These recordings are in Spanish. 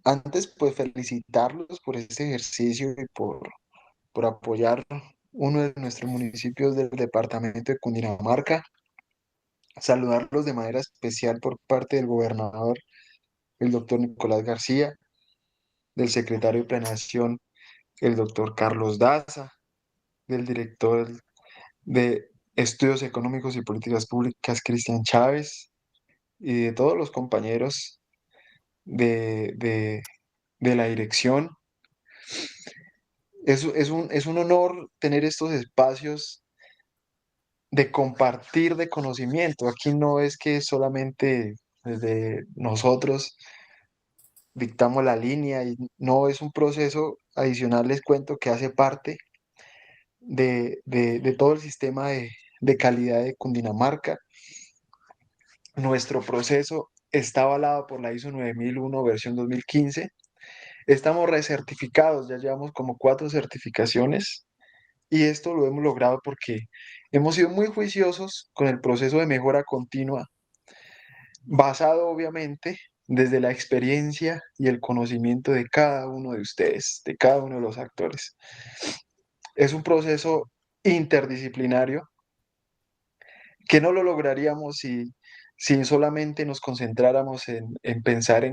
Antes, pues felicitarlos por este ejercicio y por apoyar uno de nuestros municipios del departamento de Cundinamarca. Saludarlos de manera especial por parte del gobernador, el doctor Nicolás García, del secretario de Planeación, el doctor Carlos Daza, del director de Estudios Económicos y Políticas Públicas, Cristian Chávez, y de todos los compañeros de, de, de la dirección. Es un honor tener estos espacios de compartir de conocimiento. Aquí no es que solamente desde nosotros dictamos la línea y no es un proceso adicional, les cuento que hace parte de todo el sistema de calidad de Cundinamarca. Nuestro proceso está avalado por la ISO 9001 versión 2015. Estamos recertificados, ya llevamos como 4 certificaciones y esto lo hemos logrado porque hemos sido muy juiciosos con el proceso de mejora continua, basado obviamente desde la experiencia y el conocimiento de cada uno de ustedes, de cada uno de los actores. Es un proceso interdisciplinario que no lo lograríamos si solamente nos concentráramos en pensar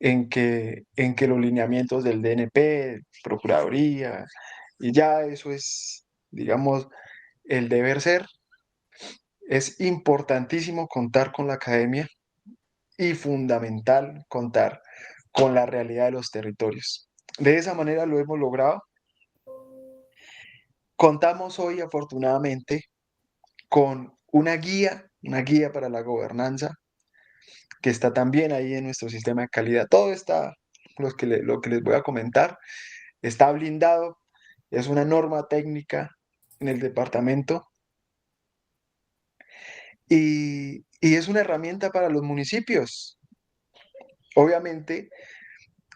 en que los lineamientos del DNP, Procuraduría, y ya eso es, digamos, el deber ser. Es importantísimo contar con la academia y fundamental contar con la realidad de los territorios. De esa manera lo hemos logrado. Contamos hoy, afortunadamente, con una guía para la gobernanza, que está también ahí en nuestro sistema de calidad. Todo está, lo que les voy a comentar, está blindado, es una norma técnica en el departamento y es una herramienta para los municipios. Obviamente,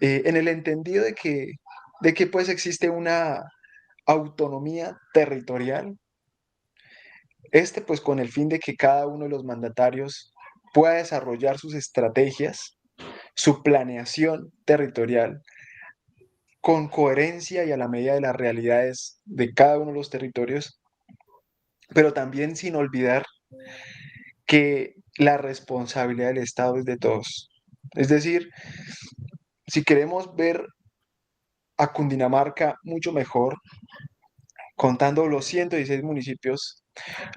en el entendido de que pues existe una autonomía territorial, pues con el fin de que cada uno de los mandatarios pueda desarrollar sus estrategias, su planeación territorial con coherencia y a la medida de las realidades de cada uno de los territorios, pero también sin olvidar que la responsabilidad del Estado es de todos. Es decir, si queremos ver a Cundinamarca mucho mejor, contando los 116 municipios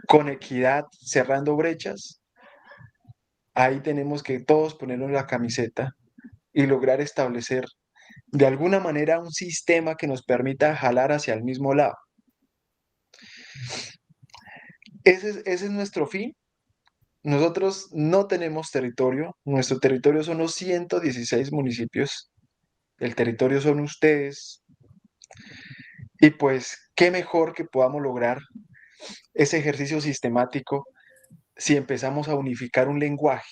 con equidad, cerrando brechas, ahí tenemos que todos ponernos la camiseta y lograr establecer de alguna manera un sistema que nos permita jalar hacia el mismo lado. Ese es nuestro fin. Nosotros no tenemos territorio, nuestro territorio son los 116 municipios, el territorio son ustedes, y pues qué mejor que podamos lograr ese ejercicio sistemático si empezamos a unificar un lenguaje,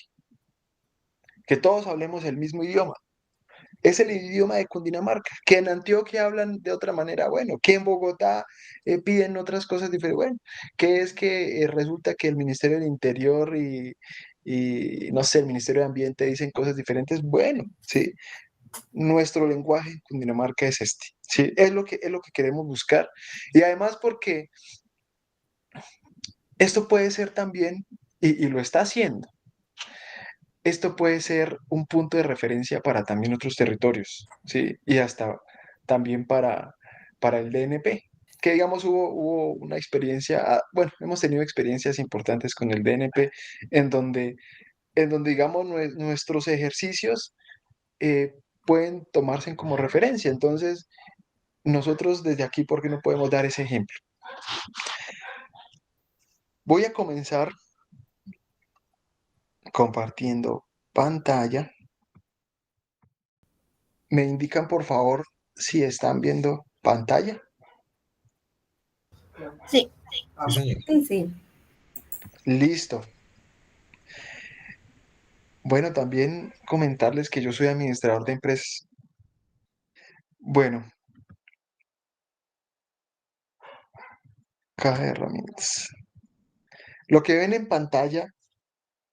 que todos hablemos el mismo idioma. Es el idioma de Cundinamarca, que en Antioquia hablan de otra manera, bueno, que en Bogotá piden otras cosas diferentes, bueno, que es que resulta que el Ministerio del Interior y, no sé, el Ministerio de Ambiente dicen cosas diferentes, bueno, sí, nuestro lenguaje en Cundinamarca es este, sí, es lo que queremos buscar, y además porque esto puede ser también, y lo está haciendo, esto puede ser un punto de referencia para también otros territorios, ¿sí? Y hasta también para el DNP, que digamos hubo una experiencia, bueno, hemos tenido experiencias importantes con el DNP en donde digamos nuestros ejercicios eh, pueden tomarse como referencia. Entonces, nosotros desde aquí, ¿por qué no podemos dar ese ejemplo? Voy a comenzar compartiendo pantalla. ¿Me indican, por favor, si están viendo pantalla? Sí, Sí, señor. sí, sí. Listo. Bueno, también comentarles que yo soy administrador de empresas. Bueno, caja de herramientas. Lo que ven en pantalla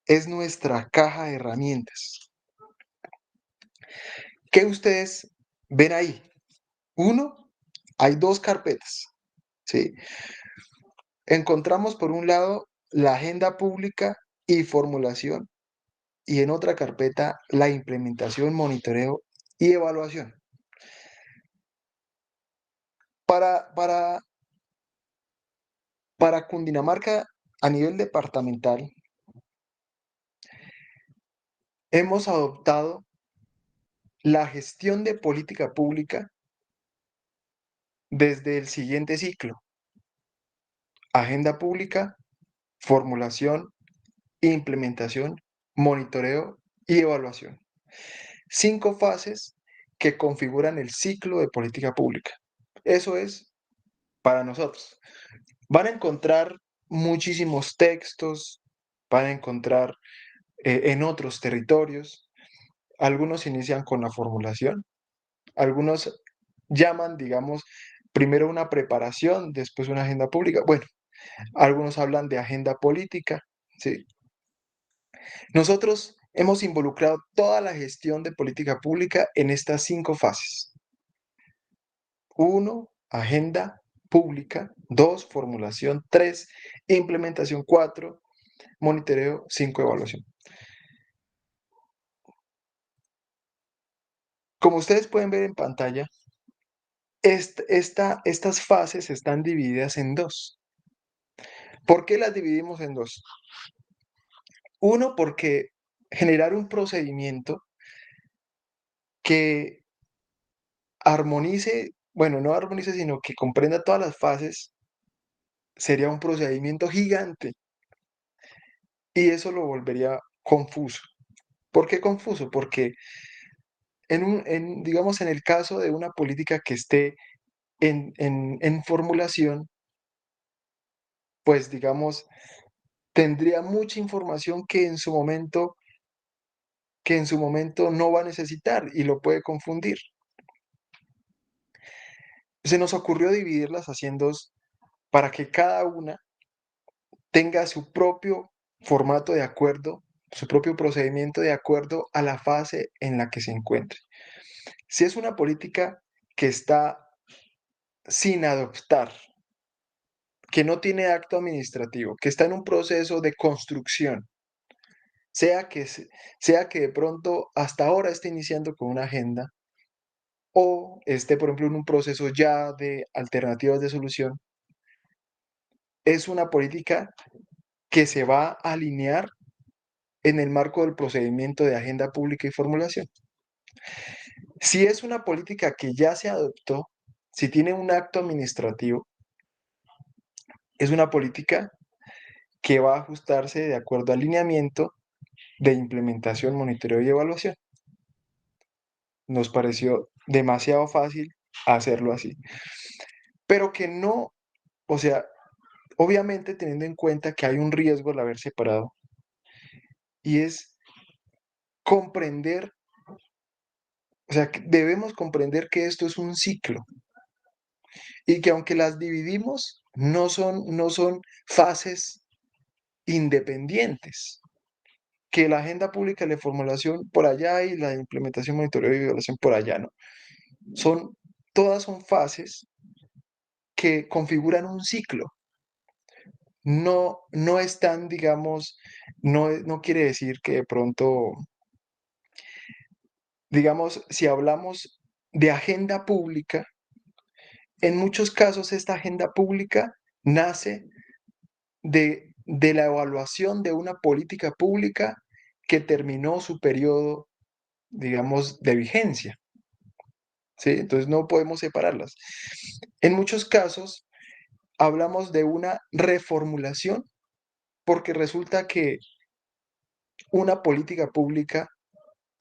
es nuestra caja de herramientas. ¿Qué ustedes ven ahí? Uno, hay dos carpetas, ¿sí? Encontramos por un lado la agenda pública y formulación y en otra carpeta la implementación, monitoreo y evaluación. Para, para, para Cundinamarca, a nivel departamental, hemos adoptado la gestión de política pública desde el siguiente ciclo: agenda pública, formulación, implementación, monitoreo y evaluación. 5 fases que configuran el ciclo de política pública. Eso es para nosotros. Van a encontrar muchísimos textos, van a encontrar en otros territorios. Algunos inician con la formulación, algunos llaman, digamos, primero una preparación, después una agenda pública. Bueno, algunos hablan de agenda política, ¿sí? Nosotros hemos involucrado toda la gestión de política pública en estas 5 fases. 1, agenda pública. 2, formulación. 3, implementación. 4, monitoreo. 5, evaluación. Como ustedes pueden ver en pantalla, estas fases están divididas en dos. ¿Por qué las dividimos en dos? Uno, porque generar un procedimiento que armonice, bueno, no armonice, sino que comprenda todas las fases, sería un procedimiento gigante y eso lo volvería confuso. ¿Por qué confuso? Porque digamos, en el caso de una política que esté en formulación, pues digamos, tendría mucha información que en su momento no va a necesitar y lo puede confundir. Se nos ocurrió dividirlas haciendo para que cada una tenga su propio formato de acuerdo, su propio procedimiento de acuerdo a la fase en la que se encuentre. Si es una política que está sin adoptar, que no tiene acto administrativo, que está en un proceso de construcción, sea que, sea que de pronto hasta ahora esté iniciando con una agenda o esté, por ejemplo, en un proceso ya de alternativas de solución, es una política que se va a alinear en el marco del procedimiento de agenda pública y formulación. Si es una política que ya se adoptó, si tiene un acto administrativo, es una política que va a ajustarse de acuerdo al lineamiento de implementación, monitoreo y evaluación. Nos pareció demasiado fácil hacerlo así. Pero que no, o sea, obviamente teniendo en cuenta que hay un riesgo al haber separado, y es comprender, o sea, que debemos comprender que esto es un ciclo y que aunque las dividimos, no son fases independientes, que la agenda pública y la formulación por allá y la implementación, monitoreo y evaluación por allá, ¿no? Todas son fases que configuran un ciclo. No están, digamos, no quiere decir que de pronto, digamos, si hablamos de agenda pública, en muchos casos esta agenda pública nace de la evaluación de una política pública que terminó su periodo, digamos, de vigencia, ¿sí? Entonces no podemos separarlas. En muchos casos hablamos de una reformulación porque resulta que una política pública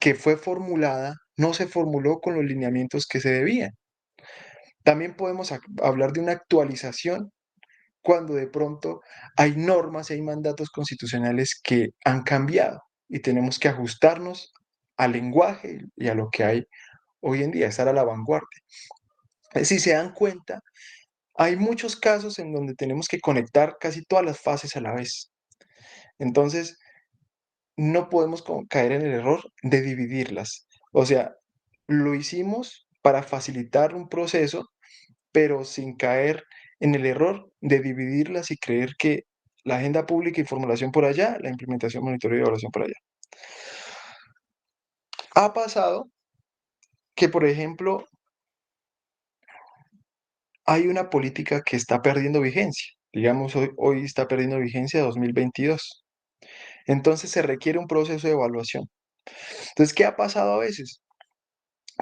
que fue formulada no se formuló con los lineamientos que se debían. También podemos hablar de una actualización cuando de pronto hay normas y hay mandatos constitucionales que han cambiado y tenemos que ajustarnos al lenguaje y a lo que hay hoy en día, estar a la vanguardia. Si se dan cuenta, hay muchos casos en donde tenemos que conectar casi todas las fases a la vez. Entonces, no podemos caer en el error de dividirlas. O sea, lo hicimos para facilitar un proceso, pero sin caer en el error de dividirlas y creer que la agenda pública y formulación por allá, la implementación, monitoreo y evaluación por allá. Ha pasado que, por ejemplo, hay una política que está perdiendo vigencia. Digamos, hoy está perdiendo vigencia 2022. Entonces se requiere un proceso de evaluación. Entonces, ¿qué ha pasado a veces?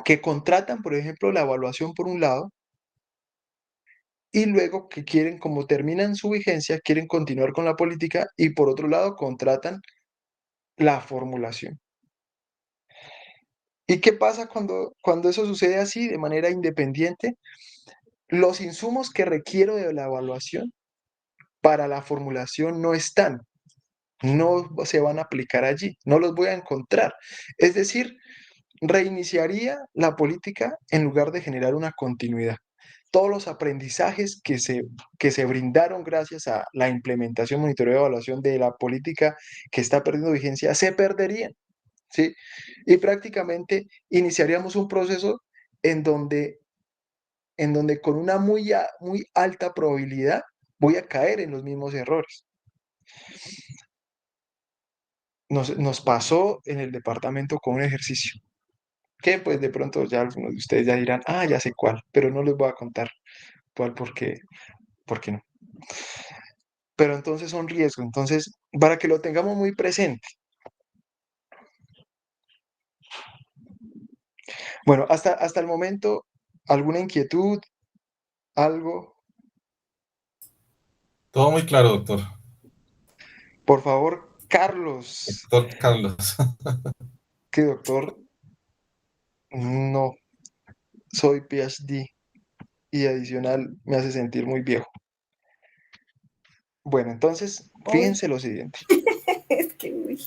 Que contratan, por ejemplo, la evaluación por un lado y luego que quieren, como terminan su vigencia, quieren continuar con la política y por otro lado contratan la formulación. ¿Y qué pasa cuando eso sucede así, de manera independiente? Los insumos que requiero de la evaluación para la formulación no están, no se van a aplicar allí, no los voy a encontrar. Es decir, reiniciaría la política en lugar de generar una continuidad. Todos los aprendizajes que se brindaron gracias a la implementación, monitoreo y evaluación de la política que está perdiendo vigencia se perderían, ¿sí? Y prácticamente iniciaríamos un proceso en donde, con una muy alta probabilidad voy a caer en los mismos errores. Nos pasó en el departamento con un ejercicio que pues de pronto ya algunos de ustedes ya dirán, ah, ya sé cuál, pero no les voy a contar cuál porque no. Pero entonces son riesgos, entonces para que lo tengamos muy presente. Bueno, hasta el momento, ¿alguna inquietud? ¿Algo? Todo muy claro, doctor. Por favor, Carlos, Doctor Carlos. que doctor, no, soy PhD y adicional me hace sentir muy viejo. Bueno, entonces, Uy, fíjense lo siguiente. es que uy.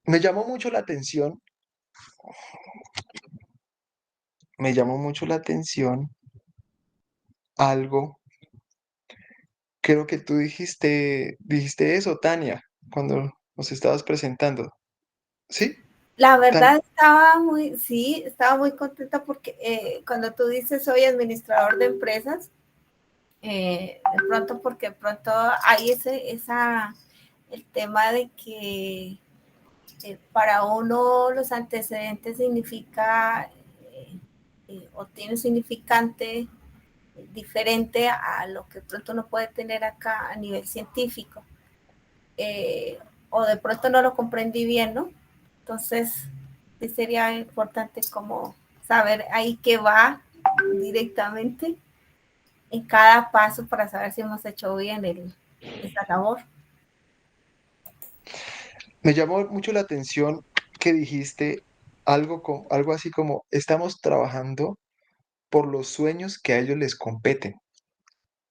Me llamó mucho la atención, me llamó mucho la atención algo. Creo que tú dijiste eso, Tania, cuando nos estabas presentando. ¿Sí? La Tan, verdad estaba muy, sí, estaba muy contenta porque cuando tú dices soy administrador de empresas, de pronto porque de pronto hay el tema de que para uno los antecedentes significa o tiene un significante diferente a lo que de pronto uno puede tener acá a nivel científico. O de pronto no lo comprendí bien, ¿no? Entonces, sí sería importante como saber ahí qué va directamente en cada paso para saber si hemos hecho bien esa labor. Me llamó mucho la atención que dijiste algo así como, estamos trabajando por los sueños que a ellos les competen.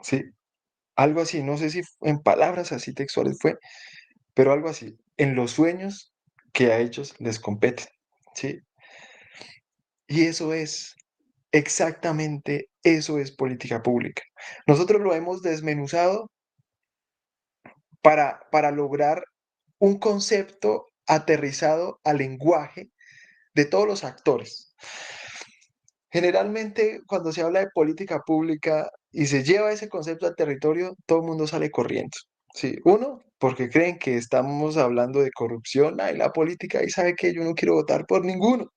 ¿Sí? Algo así, no sé si en palabras así textuales fue, pero algo así, en los sueños que a ellos les competen. ¿Sí? Y eso es, exactamente eso es política pública. Nosotros lo hemos desmenuzado para lograr un concepto aterrizado al lenguaje de todos los actores. Generalmente, cuando se habla de política pública y se lleva ese concepto al territorio, todo el mundo sale corriendo. Sí, uno, porque creen que estamos hablando de corrupción, ay, la política, y sabe que yo no quiero votar por ninguno.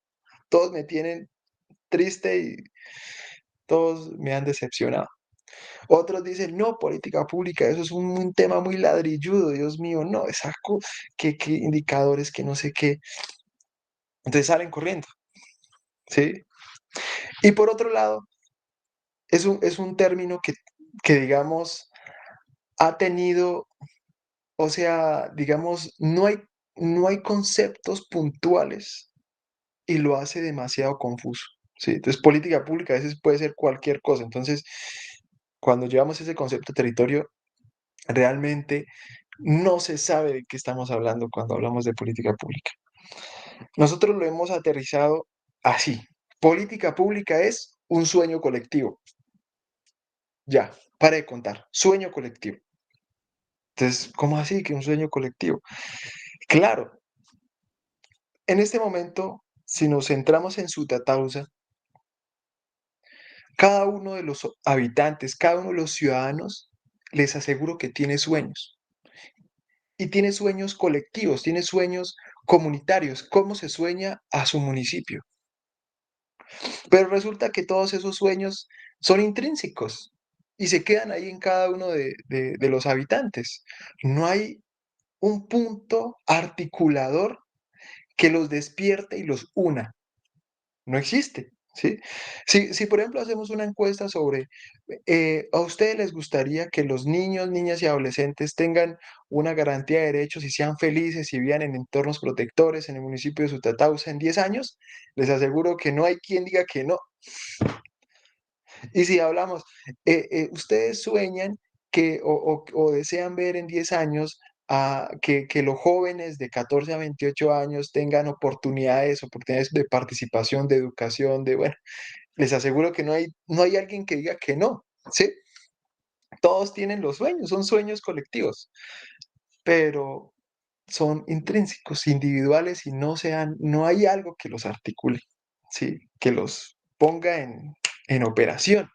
Todos me tienen triste y todos me han decepcionado. Otros dicen, no, política pública, eso es un tema muy ladrilludo, Dios mío, no, qué indicadores, que no sé qué. Entonces salen corriendo, ¿sí? Y por otro lado, es un término que, digamos, ha tenido, o sea, digamos, no hay conceptos puntuales y lo hace demasiado confuso, ¿sí? Entonces, política pública a veces puede ser cualquier cosa. Entonces, cuando llevamos ese concepto de territorio, realmente no se sabe de qué estamos hablando cuando hablamos de política pública. Nosotros lo hemos aterrizado así. Política pública es un sueño colectivo. Ya, para de contar. Sueño colectivo. Entonces, ¿cómo así que un sueño colectivo? Claro, en este momento, si nos centramos en Sutatausa, cada uno de los habitantes, cada uno de los ciudadanos, les aseguro que tiene sueños. Y tiene sueños colectivos, tiene sueños comunitarios. ¿Cómo se sueña a su municipio? Pero resulta que todos esos sueños son intrínsecos y se quedan ahí en cada uno de los habitantes. No hay un punto articulador que los despierte y los una. No existe, ¿sí? Si, por ejemplo, hacemos una encuesta sobre, ¿a ustedes les gustaría que los niños, niñas y adolescentes tengan una garantía de derechos y sean felices y vivan en entornos protectores en el municipio de Sutatausa en 10 años? Les aseguro que no hay quien diga que no. Y si hablamos, ¿ustedes sueñan que o desean ver en 10 años que los jóvenes de 14 a 28 años tengan oportunidades de participación, de educación, bueno, les aseguro que no hay alguien que diga que no, ¿sí? Todos tienen los sueños, son sueños colectivos, pero son intrínsecos, individuales y no hay algo que los articule, ¿sí? Que los ponga en operación.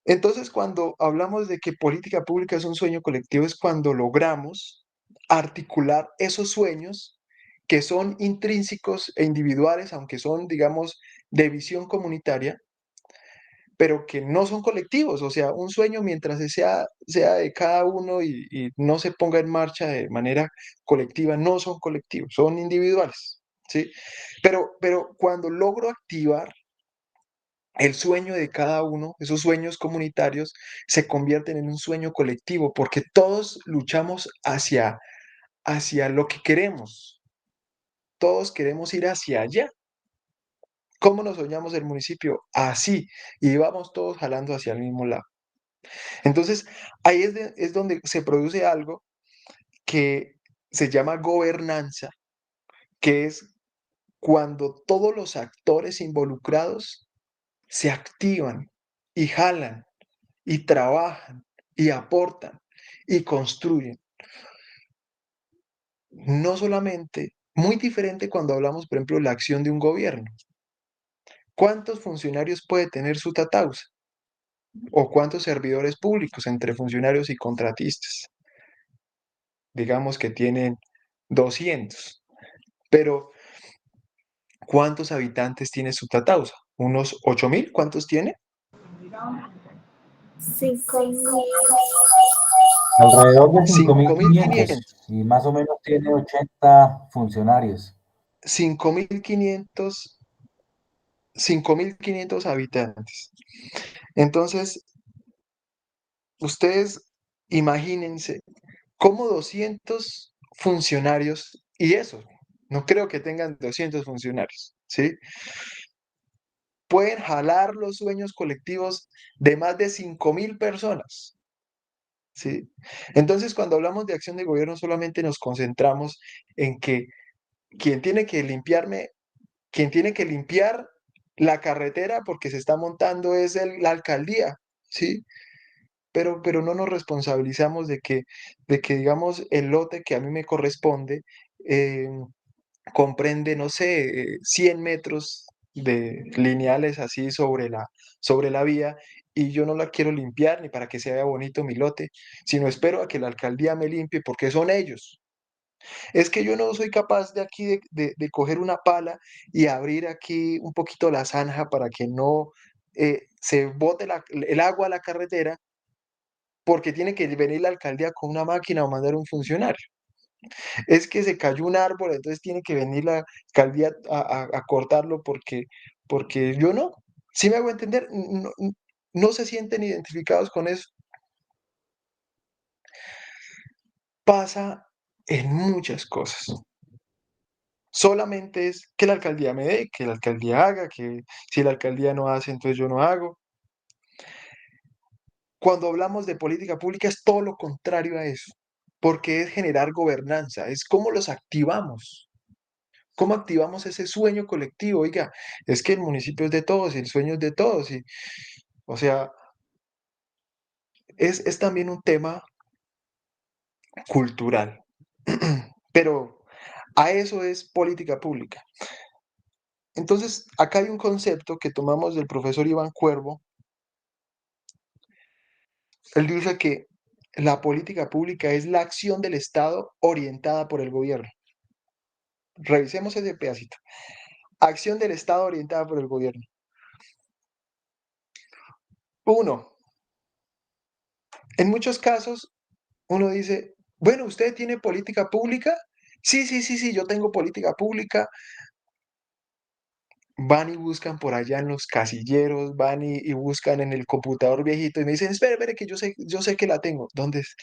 Entonces, cuando hablamos de que política pública es un sueño colectivo, es cuando logramos articular esos sueños que son intrínsecos e individuales, aunque son, digamos, de visión comunitaria, pero que no son colectivos. O sea, un sueño mientras sea de cada uno y no se ponga en marcha de manera colectiva, no son colectivos, son individuales, ¿sí? Pero cuando logro activar el sueño de cada uno, esos sueños comunitarios, se convierten en un sueño colectivo, porque todos luchamos hacia lo que queremos. Todos queremos ir hacia allá. ¿Cómo nos soñamos el municipio? Así. Y vamos todos jalando hacia el mismo lado. Entonces, ahí es donde se produce algo que se llama gobernanza, que es cuando todos los actores involucrados se activan y jalan y trabajan y aportan y construyen. No solamente, muy diferente cuando hablamos, por ejemplo, de la acción de un gobierno. ¿Cuántos funcionarios puede tener su Tatausa? ¿O cuántos servidores públicos entre funcionarios y contratistas? Digamos que tienen 200. Pero, ¿cuántos habitantes tiene su Tatausa? ¿Unos 8.000? ¿Cuántos tiene? 5.000. Alrededor de cinco mil 5.500. quinientos y más o menos tiene 80 funcionarios. 5.500 5.500 habitantes. Entonces, ustedes imagínense cómo 200 funcionarios, y eso, no creo que tengan 200 funcionarios, ¿sí? Pueden jalar los sueños colectivos de más de 5.000 personas, ¿sí? Entonces, cuando hablamos de acción de gobierno, solamente nos concentramos en que quien tiene que limpiarme, quien tiene que limpiar la carretera porque se está montando es la alcaldía, ¿sí? Pero no nos responsabilizamos de que, digamos, el lote que a mí me corresponde comprende, no sé, 100 metros de lineales así sobre la vía y yo no la quiero limpiar ni para que se vea bonito mi lote, sino espero a que la alcaldía me limpie porque son ellos. Es que yo no soy capaz de aquí de coger una pala y abrir aquí un poquito la zanja para que no se bote el agua a la carretera porque tiene que venir la alcaldía con una máquina o mandar un funcionario. Es que se cayó un árbol, entonces tiene que venir la alcaldía a cortarlo porque yo no. ¿Sí me hago entender? No, no se sienten identificados con eso. Pasa en muchas cosas. Solamente es que la alcaldía me dé, que la alcaldía haga, que si la alcaldía no hace, entonces yo no hago. Cuando hablamos de política pública es todo lo contrario a eso, porque es generar gobernanza, es cómo los activamos. ¿Cómo activamos ese sueño colectivo? Oiga, es que el municipio es de todos y el sueño es de todos. O sea, es también un tema cultural. Pero a eso es política pública. Entonces, acá hay un concepto que tomamos del profesor Iván Cuervo. Él dice que la política pública es la acción del Estado orientada por el gobierno. Revisemos ese pedacito. Acción del Estado orientada por el gobierno. Uno, en muchos casos uno dice, bueno, ¿usted tiene política pública? Sí, sí, sí, sí, yo tengo política pública. Van y buscan por allá en los casilleros, van y buscan en el computador viejito y me dicen, espere, espere, que yo sé que la tengo. ¿Dónde es?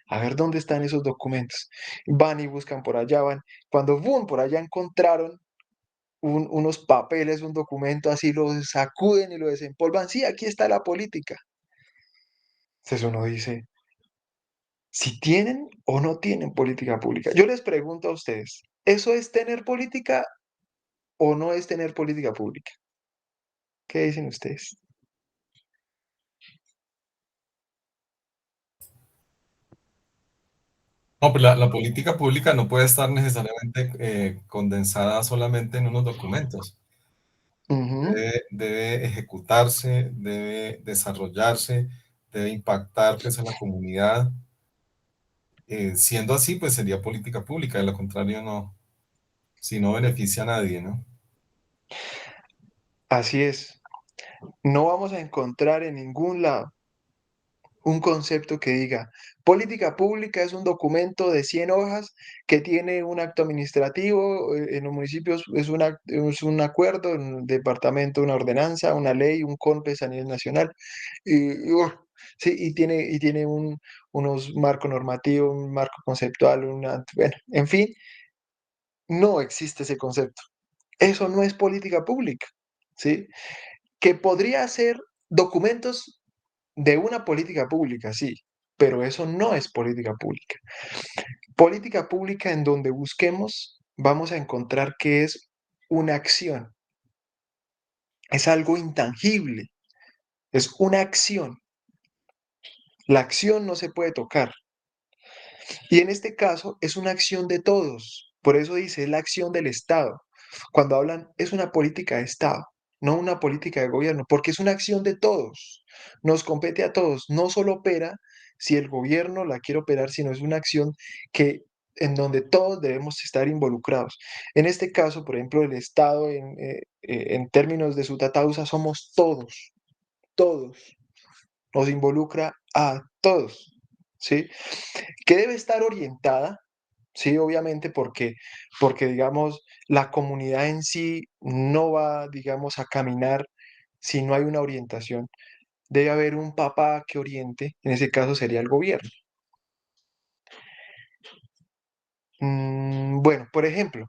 A ver, ¿dónde están esos documentos? Van y buscan por allá, van. Cuando, boom, por allá encontraron unos papeles, un documento así, lo sacuden y lo desempolvan. Sí, aquí está la política. Entonces uno dice, si tienen o no tienen política pública. Yo les pregunto a ustedes, ¿eso es tener política o no es tener política pública? ¿Qué dicen ustedes? No, pero la política pública no puede estar necesariamente condensada solamente en unos documentos. Ujú. Debe ejecutarse, debe desarrollarse, debe impactar pues, a la comunidad. Siendo así, pues sería política pública, de lo contrario no, si no beneficia a nadie, ¿no? Así es. No vamos a encontrar en ningún lado un concepto que diga, política pública es un documento de 100 hojas que tiene un acto administrativo, en los municipios es un acuerdo, en el departamento una ordenanza, una ley, un CONPES a nivel nacional, sí, y tiene unos marcos normativos, un marco conceptual, bueno, en fin, no existe ese concepto. Eso no es política pública, ¿sí? Que podría ser documentos de una política pública, sí, pero eso no es política pública. Política pública en donde busquemos, vamos a encontrar que es una acción, es algo intangible, es una acción. La acción no se puede tocar. Y en este caso es una acción de todos. Por eso dice, es la acción del Estado. Cuando hablan, es una política de Estado, no una política de gobierno, porque es una acción de todos. Nos compete a todos. No solo opera si el gobierno la quiere operar, sino es una acción que en donde todos debemos estar involucrados. En este caso, por ejemplo, el Estado en términos de su tatausa somos todos, todos. Nos involucra a todos, ¿sí? Que debe estar orientada, sí, obviamente, porque digamos, la comunidad en sí no va, digamos, a caminar si no hay una orientación. Debe haber un papá que oriente, en ese caso sería el gobierno. Bueno, por ejemplo,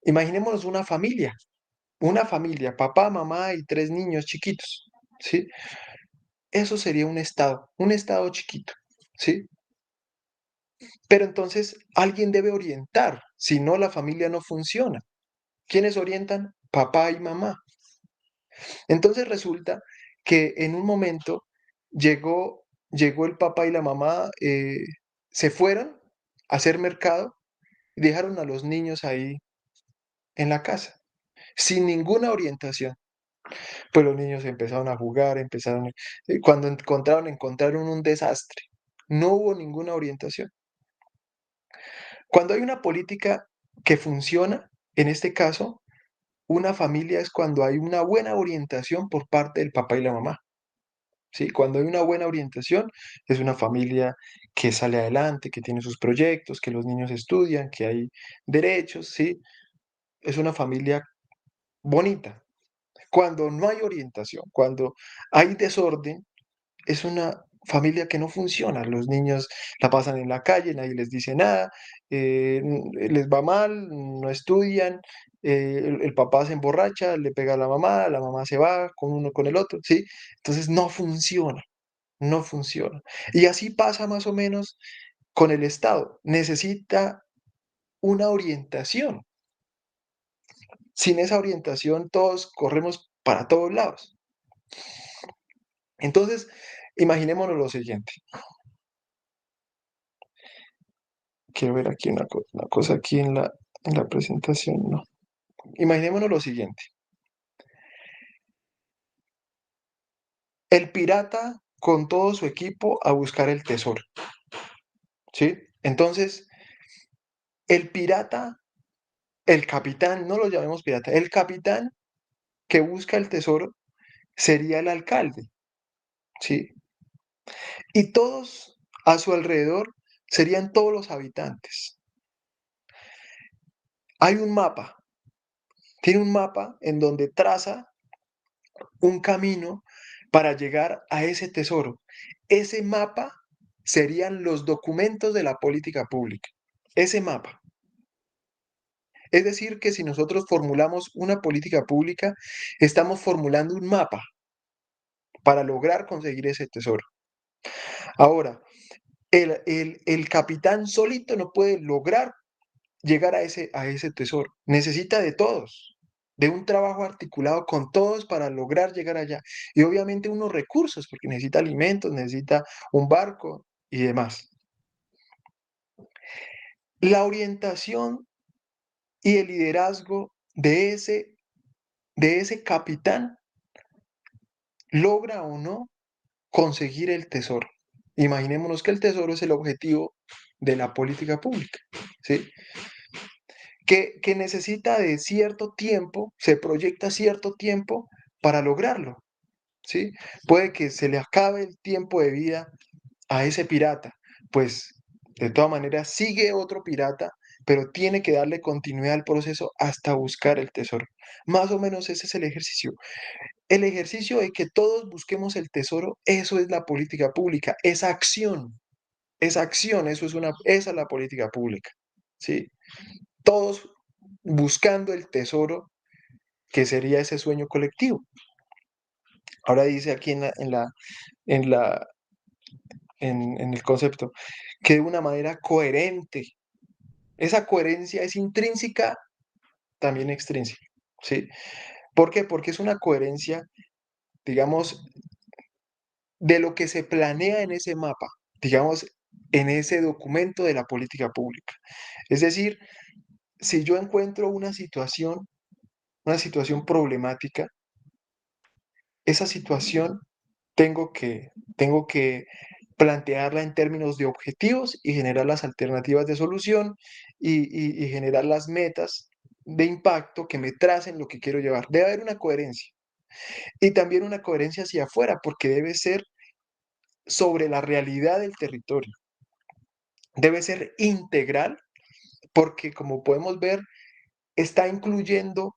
imaginémonos una familia, papá, mamá y 3 niños chiquitos, ¿sí? Eso sería un estado chiquito, ¿sí? Pero entonces alguien debe orientar, si no la familia no funciona. ¿Quiénes orientan? Papá y mamá. Entonces resulta que en un momento llegó el papá y la mamá, se fueron a hacer mercado y dejaron a los niños ahí en la casa, sin ninguna orientación. Pues los niños empezaron a jugar, cuando encontraron un desastre. No hubo ninguna orientación. Cuando hay una política que funciona, en este caso, una familia es cuando hay una buena orientación por parte del papá y la mamá. ¿Sí? Cuando hay una buena orientación, es una familia que sale adelante, que tiene sus proyectos, que los niños estudian, que hay derechos, ¿sí? Es una familia bonita. Cuando no hay orientación, cuando hay desorden, es una familia que no funciona. Los niños la pasan en la calle, nadie les dice nada, les va mal, no estudian, el papá se emborracha, le pega a la mamá se va con uno con el otro, ¿sí? Entonces no funciona, no funciona. Y así pasa más o menos con el Estado. Necesita una orientación. Sin esa orientación todos corremos para todos lados. Entonces, imaginémonos lo siguiente. quiero ver aquí una cosa aquí en la presentación, no. Imaginémonos lo siguiente. El pirata con todo su equipo a buscar el tesoro, ¿sí? Entonces, el pirata, el capitán, no lo llamemos pirata, el capitán que busca el tesoro sería el alcalde, ¿sí? Y todos a su alrededor serían todos los habitantes. Hay un mapa, tiene un mapa en donde traza un camino para llegar a ese tesoro. Ese mapa serían los documentos de la política pública. Ese mapa. Es decir, que si nosotros formulamos una política pública, estamos formulando un mapa para lograr conseguir ese tesoro. Ahora, el capitán solito no puede lograr llegar a ese tesoro. Necesita de todos, de un trabajo articulado con todos para lograr llegar allá. Y obviamente unos recursos, porque necesita alimentos, necesita un barco y demás. La orientación y el liderazgo de ese capitán logra o no conseguir el tesoro. Imaginémonos que el tesoro es el objetivo de la política pública, ¿sí? Que necesita de cierto tiempo, se proyecta cierto tiempo para lograrlo, ¿sí? Puede que se le acabe el tiempo de vida a ese pirata, pues de todas maneras sigue otro pirata, pero tiene que darle continuidad al proceso hasta buscar el tesoro. Más o menos ese es el ejercicio. El ejercicio de que todos busquemos el tesoro, eso es la política pública, esa acción, esa es la política pública, ¿sí? Todos buscando el tesoro que sería ese sueño colectivo. Ahora dice aquí en la, en el concepto que de una manera coherente, esa coherencia es intrínseca, también extrínseca, ¿sí? ¿Por qué? Porque es una coherencia, digamos, de lo que se planea en ese mapa, digamos, en ese documento de la política pública. Es decir, si yo encuentro una situación problemática, esa situación tengo que plantearla en términos de objetivos y generar las alternativas de solución y generar las metas de impacto que me tracen lo que quiero llevar. Debe haber una coherencia y también una coherencia hacia afuera porque debe ser sobre la realidad del territorio. Debe ser integral porque, como podemos ver, está incluyendo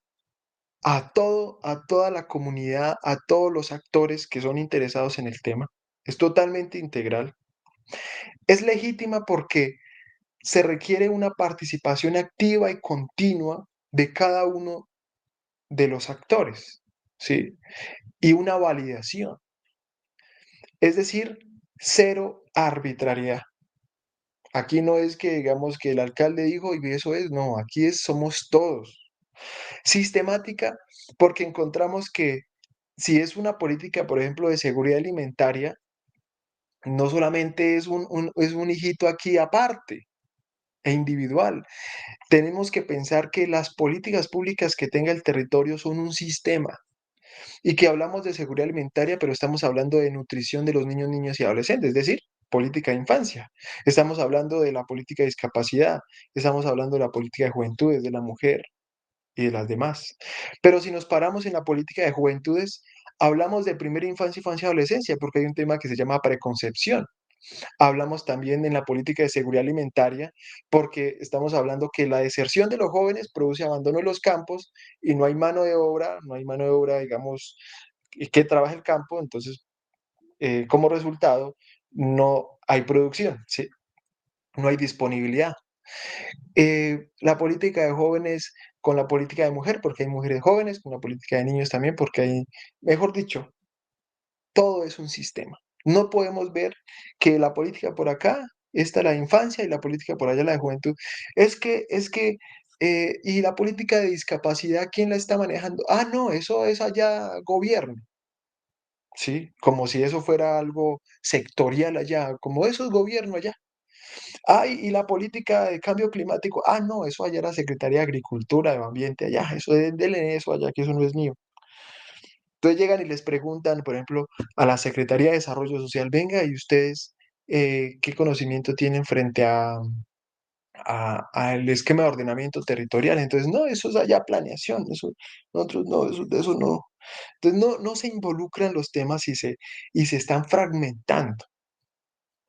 a toda la comunidad, a todos los actores que son interesados en el tema. Es totalmente integral. Es legítima porque se requiere una participación activa y continua de cada uno de los actores, ¿sí? Y una validación. Es decir, cero arbitrariedad. Aquí no es que digamos que el alcalde dijo y eso es, no, aquí somos todos. Sistemática porque encontramos que si es una política, por ejemplo, de seguridad alimentaria, no solamente es es un hijito aquí aparte e individual. Tenemos que pensar que las políticas públicas que tenga el territorio son un sistema y que hablamos de seguridad alimentaria, pero estamos hablando de nutrición de los niños, niñas y adolescentes, es decir, política de infancia. Estamos hablando de la política de discapacidad, estamos hablando de la política de juventudes, de la mujer y de las demás. Pero si nos paramos en la política de juventudes, hablamos de primera infancia, infancia y adolescencia, porque hay un tema que se llama preconcepción. Hablamos también en la política de seguridad alimentaria, porque estamos hablando que la deserción de los jóvenes produce abandono de los campos y no hay mano de obra, digamos, que trabaje el campo, entonces, como resultado, no hay producción, ¿sí? No hay disponibilidad. La política de jóvenes con la política de mujer, porque hay mujeres jóvenes, con la política de niños también, porque hay, mejor dicho, todo es un sistema. No podemos ver que la política por acá está la de infancia y la política por allá la de juventud. Y la política de discapacidad, ¿quién la está manejando? Ah, no, eso es allá gobierno, ¿sí? Como si eso fuera algo sectorial allá, como eso es gobierno allá. Ay, y la política de cambio climático, ah, no, eso allá la Secretaría de Agricultura, de Ambiente, allá, eso denle eso allá, que eso no es mío. Entonces llegan y les preguntan, por ejemplo, a la Secretaría de Desarrollo Social, venga, ¿y ustedes qué conocimiento tienen frente al esquema de ordenamiento territorial? Entonces, no, eso es allá planeación, eso, nosotros no, eso, de eso no. Entonces, no se involucran los temas y se están fragmentando,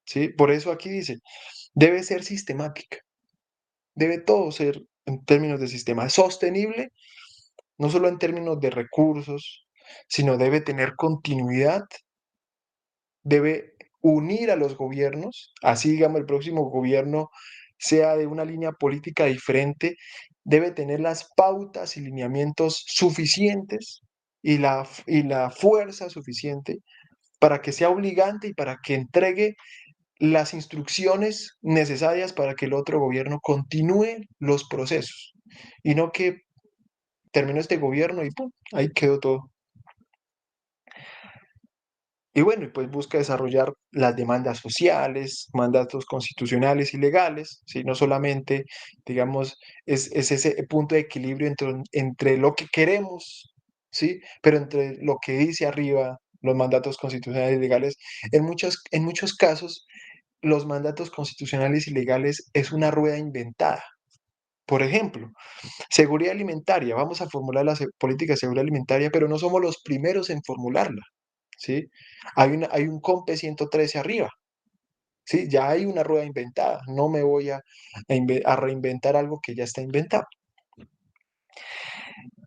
¿sí? Por eso aquí dice, debe ser sistemática, debe todo ser en términos de sistema sostenible, no solo en términos de recursos, sino debe tener continuidad, debe unir a los gobiernos, así digamos el próximo gobierno sea de una línea política diferente, debe tener las pautas y lineamientos suficientes y la fuerza suficiente para que sea obligante y para que entregue las instrucciones necesarias para que el otro gobierno continúe los procesos y no que terminó este gobierno y ¡pum! Ahí quedó todo. Y bueno, y pues busca desarrollar las demandas sociales, mandatos constitucionales y legales, ¿sí? No solamente, digamos, es ese punto de equilibrio entre lo que queremos, ¿sí? Pero entre lo que dice arriba los mandatos constitucionales y legales. En muchos casos, los mandatos constitucionales y legales es una rueda inventada. Por ejemplo, seguridad alimentaria. Vamos a formular la política de seguridad alimentaria, pero no somos los primeros en formularla. ¿Sí? Hay un COMPE 113 arriba, ¿sí? Ya hay una rueda inventada, no me voy a reinventar algo que ya está inventado.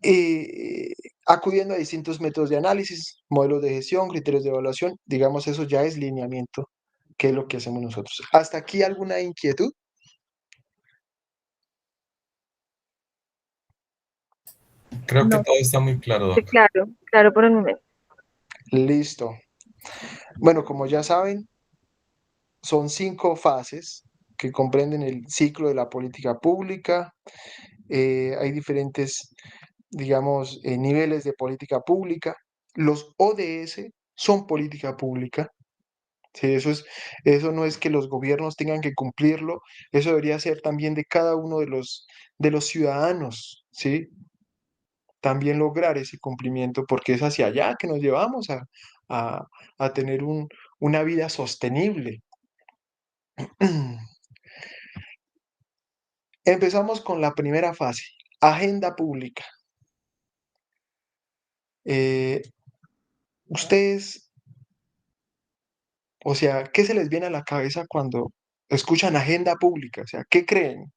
Eh, Acudiendo a distintos métodos de análisis, modelos de gestión, criterios de evaluación, digamos, eso ya es lineamiento, que es lo que hacemos nosotros. ¿Hasta aquí alguna inquietud? Creo que No, todo está muy claro, sí, Doc. claro, claro por el momento. Listo. Bueno, como ya saben, son 5 fases que comprenden el ciclo de la política pública. Hay diferentes, digamos, niveles de política pública. Los ODS son política pública. Sí, eso no es que los gobiernos tengan que cumplirlo, eso debería ser también de cada uno de los ciudadanos, ¿sí? También lograr ese cumplimiento, porque es hacia allá que nos llevamos a, a tener una vida sostenible. Empezamos con la primera fase, agenda pública. Eh, ustedes, o sea, ¿qué se les viene a la cabeza cuando escuchan agenda pública? O sea, ¿qué creen?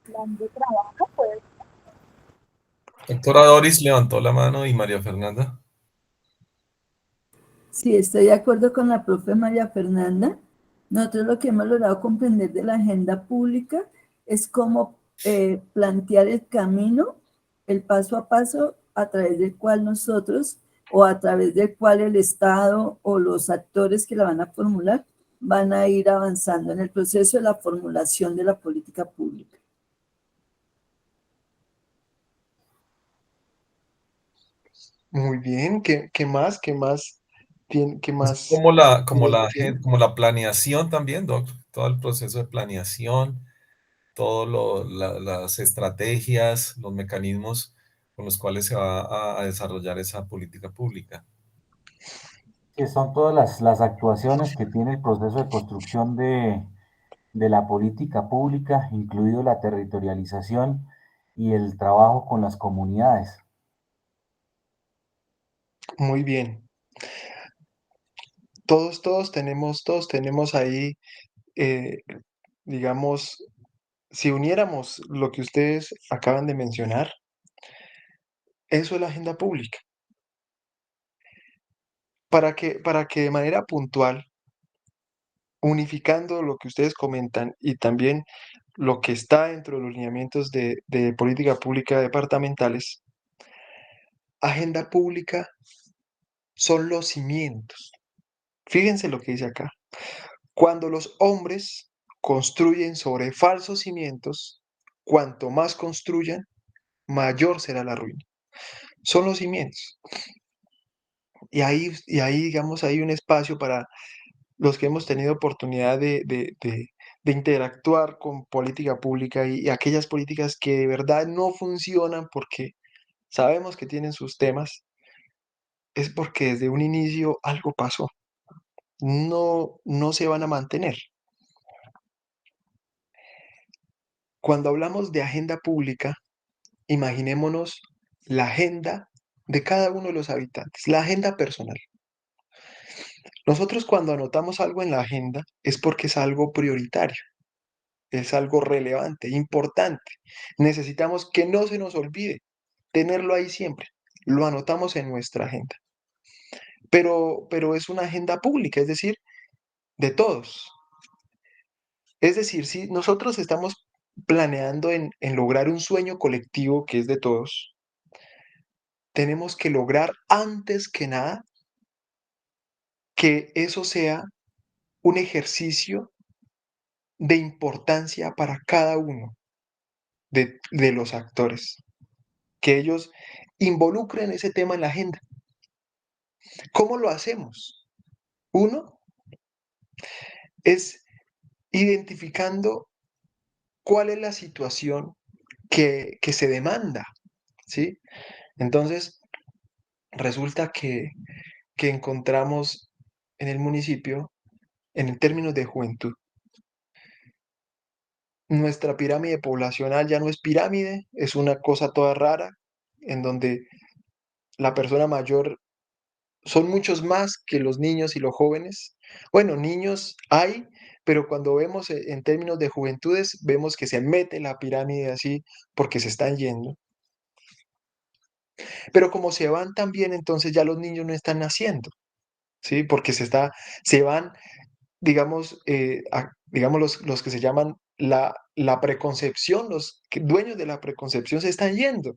Plan de trabajo, pues. Doctora Doris levantó la mano y María Fernanda. Sí, estoy de acuerdo con la profe María Fernanda. Nosotros lo que hemos logrado comprender de la agenda pública es cómo plantear el camino, el paso a paso a través del cual nosotros o a través del cual el Estado o los actores que la van a formular van a ir avanzando en el proceso de la formulación de la política pública. Muy bien, ¿qué más? ¿Qué más tiene, qué Es más como la, como ideas la, tiene? como la planeación también, Doc. Todo el proceso de planeación, todas las estrategias, los mecanismos con los cuales se va a desarrollar esa política pública. Que son todas las actuaciones que tiene el proceso de construcción de la política pública, incluido la territorialización y el trabajo con las comunidades. Muy bien. Todos tenemos ahí, eh, digamos, si uniéramos lo que ustedes acaban de mencionar, eso es la agenda pública. Para que de manera puntual, unificando lo que ustedes comentan y también lo que está dentro de los lineamientos de política pública departamentales, agenda pública son los cimientos. Fíjense lo que dice acá. Cuando los hombres construyen sobre falsos cimientos, cuanto más construyan, mayor será la ruina. Son los cimientos. y ahí, digamos, hay un espacio para los que hemos tenido oportunidad de interactuar con política pública y aquellas políticas que de verdad no funcionan porque sabemos que tienen sus temas, es porque desde un inicio algo pasó. No se van a mantener. Cuando hablamos de agenda pública, imaginémonos la agenda de cada uno de los habitantes, la agenda personal. Nosotros cuando anotamos algo en la agenda es porque es algo prioritario, es algo relevante, importante. Necesitamos que no se nos olvide tenerlo ahí siempre. Lo anotamos en nuestra agenda. Pero es una agenda pública, es decir, de todos. Es decir, si nosotros estamos planeando en lograr un sueño colectivo que es de todos, tenemos que lograr antes que nada que eso sea un ejercicio de importancia para cada uno de los actores, que ellos involucren ese tema en la agenda. ¿Cómo lo hacemos? Uno es identificando cuál es la situación que se demanda, ¿sí? Entonces, resulta que encontramos en el municipio, en términos de juventud, nuestra pirámide poblacional ya no es pirámide, es una cosa toda rara, en donde la persona mayor son muchos más que los niños y los jóvenes. Bueno, niños hay, pero cuando vemos en términos de juventudes, vemos que se mete la pirámide así porque se están yendo. Pero como se van también, entonces ya los niños no están naciendo, ¿sí? Porque se van, digamos, digamos los que se llaman la preconcepción, dueños de la preconcepción se están yendo.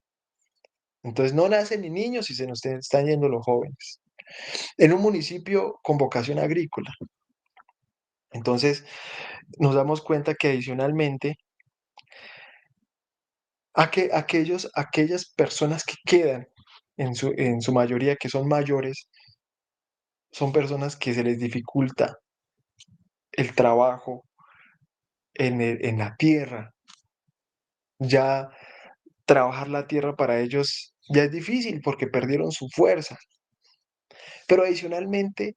Entonces no nacen ni niños y se nos están yendo los jóvenes. En un municipio con vocación agrícola. Entonces nos damos cuenta que adicionalmente aquellas personas que quedan en su mayoría, que son mayores, son personas que se les dificulta el trabajo en la tierra. Ya trabajar la tierra para ellos ya es difícil porque perdieron su fuerza. Pero adicionalmente,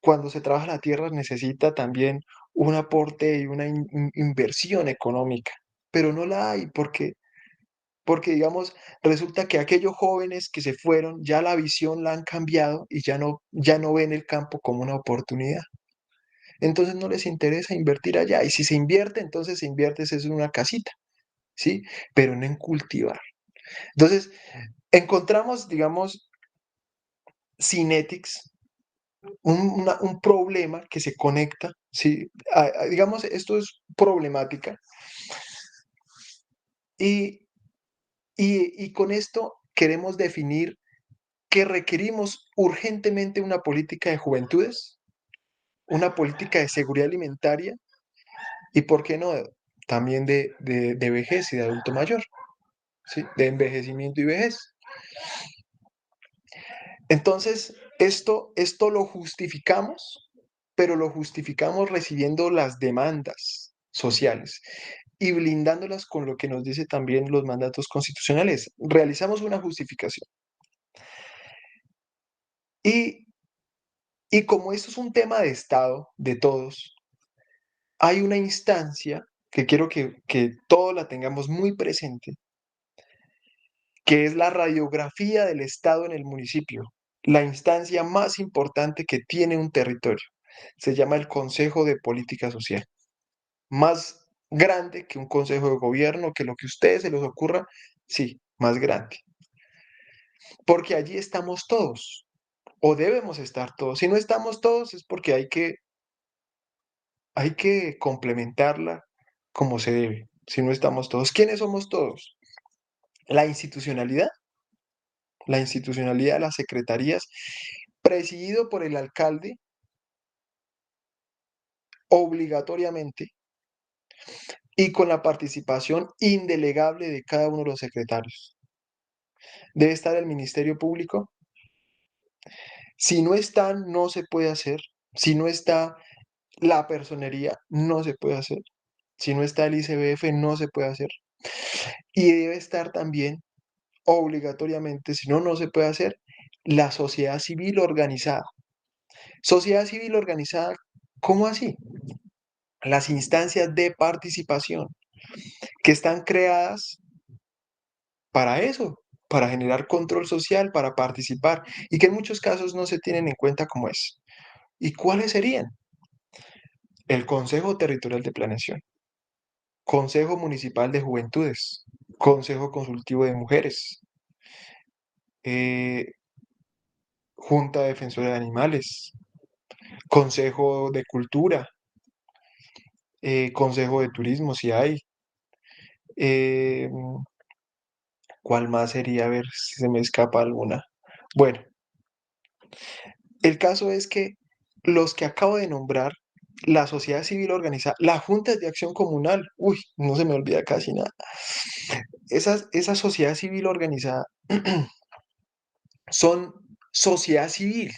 cuando se trabaja la tierra necesita también un aporte y una inversión económica, pero no la hay porque digamos, resulta que aquellos jóvenes que se fueron, ya la visión la han cambiado y ya no ven el campo como una oportunidad. Entonces no les interesa invertir allá. Y si se invierte, entonces se invierte es en una casita, ¿sí? Pero no en cultivar. Entonces, encontramos, digamos, Cinetics, un problema que se conecta, ¿sí? Digamos, esto es problemática. Y, y con esto queremos definir que requerimos urgentemente una política de juventudes, una política de seguridad alimentaria y, ¿por qué no?, también de vejez y de adulto mayor, ¿sí? De envejecimiento y vejez. Entonces, esto lo justificamos, pero lo justificamos recibiendo las demandas sociales y blindándolas con lo que nos dice también los mandatos constitucionales. Realizamos una justificación. Y, y como esto es un tema de Estado, de todos, hay una instancia que quiero que todos la tengamos muy presente, que es la radiografía del Estado en el municipio, la instancia más importante que tiene un territorio. Se llama el Consejo de Política Social. Más grande que un consejo de gobierno, que lo que a ustedes se les ocurra, sí, más grande. Porque allí estamos todos, o debemos estar todos. Si no estamos todos es porque hay que complementarla como se debe. Si no estamos todos, ¿quiénes somos todos? La institucionalidad de las secretarías, presidido por el alcalde obligatoriamente y con la participación indelegable de cada uno de los secretarios. Debe estar el Ministerio Público, Si no están, no se puede hacer. Si no está la personería, no se puede hacer. Si no está el ICBF, no se puede hacer. Y debe estar también obligatoriamente, si no, no se puede hacer, la sociedad civil organizada. Sociedad civil organizada, ¿cómo así? Las instancias de participación que están creadas para eso, para generar control social, para participar, y que en muchos casos no se tienen en cuenta como es. ¿Y cuáles serían? El Consejo Territorial de Planeación, Consejo Municipal de Juventudes, Consejo Consultivo de Mujeres, eh, Junta Defensora de Animales, Consejo de Cultura, Consejo de Turismo, si hay. eh, ¿Cuál más sería? A ver si se me escapa alguna. Bueno, el caso es que los que acabo de nombrar, la sociedad civil organizada, las juntas de acción comunal, uy, no se me olvida casi nada. Esa sociedad civil organizada son sociedad civil,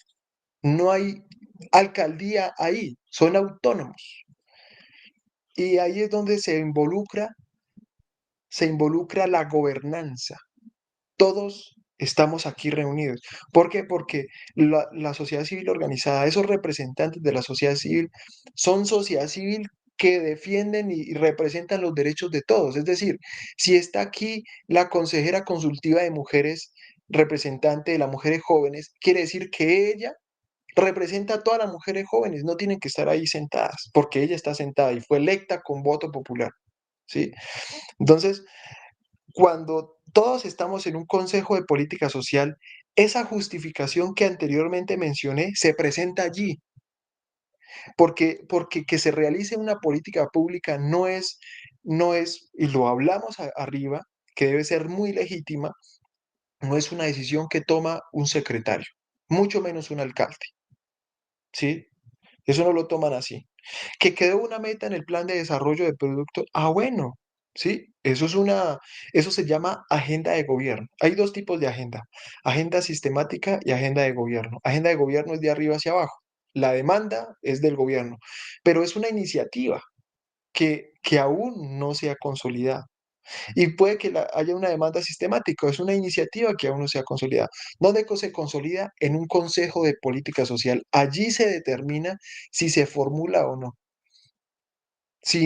no hay alcaldía ahí, son autónomos. Y ahí es donde se involucra la gobernanza. Todos estamos aquí reunidos. ¿Por qué? Porque la sociedad civil organizada, esos representantes de la sociedad civil, son sociedad civil que defienden y representan los derechos de todos. Es decir, si está aquí la consejera consultiva de mujeres, representante de las mujeres jóvenes, quiere decir que ella representa a todas las mujeres jóvenes, no tienen que estar ahí sentadas, porque ella está sentada y fue electa con voto popular, ¿sí? Entonces, cuando todos estamos en un consejo de política social, esa justificación que anteriormente mencioné se presenta allí, porque que se realice una política pública no es, y lo hablamos arriba, que debe ser muy legítima, no es una decisión que toma un secretario, mucho menos un alcalde, ¿sí? Eso no lo toman así. Que quedó una meta en el plan de desarrollo de producto. Ah, bueno, sí, eso se llama agenda de gobierno. Hay dos tipos de agenda, agenda sistemática y agenda de gobierno. Agenda de gobierno es de arriba hacia abajo. La demanda es del gobierno, pero es una iniciativa que aún no se ha consolidado. Y puede que haya una demanda sistemática, es una iniciativa que aún no se ha consolidado. ¿Dónde se consolida? En un consejo de política social. Allí se determina si se formula o no. Si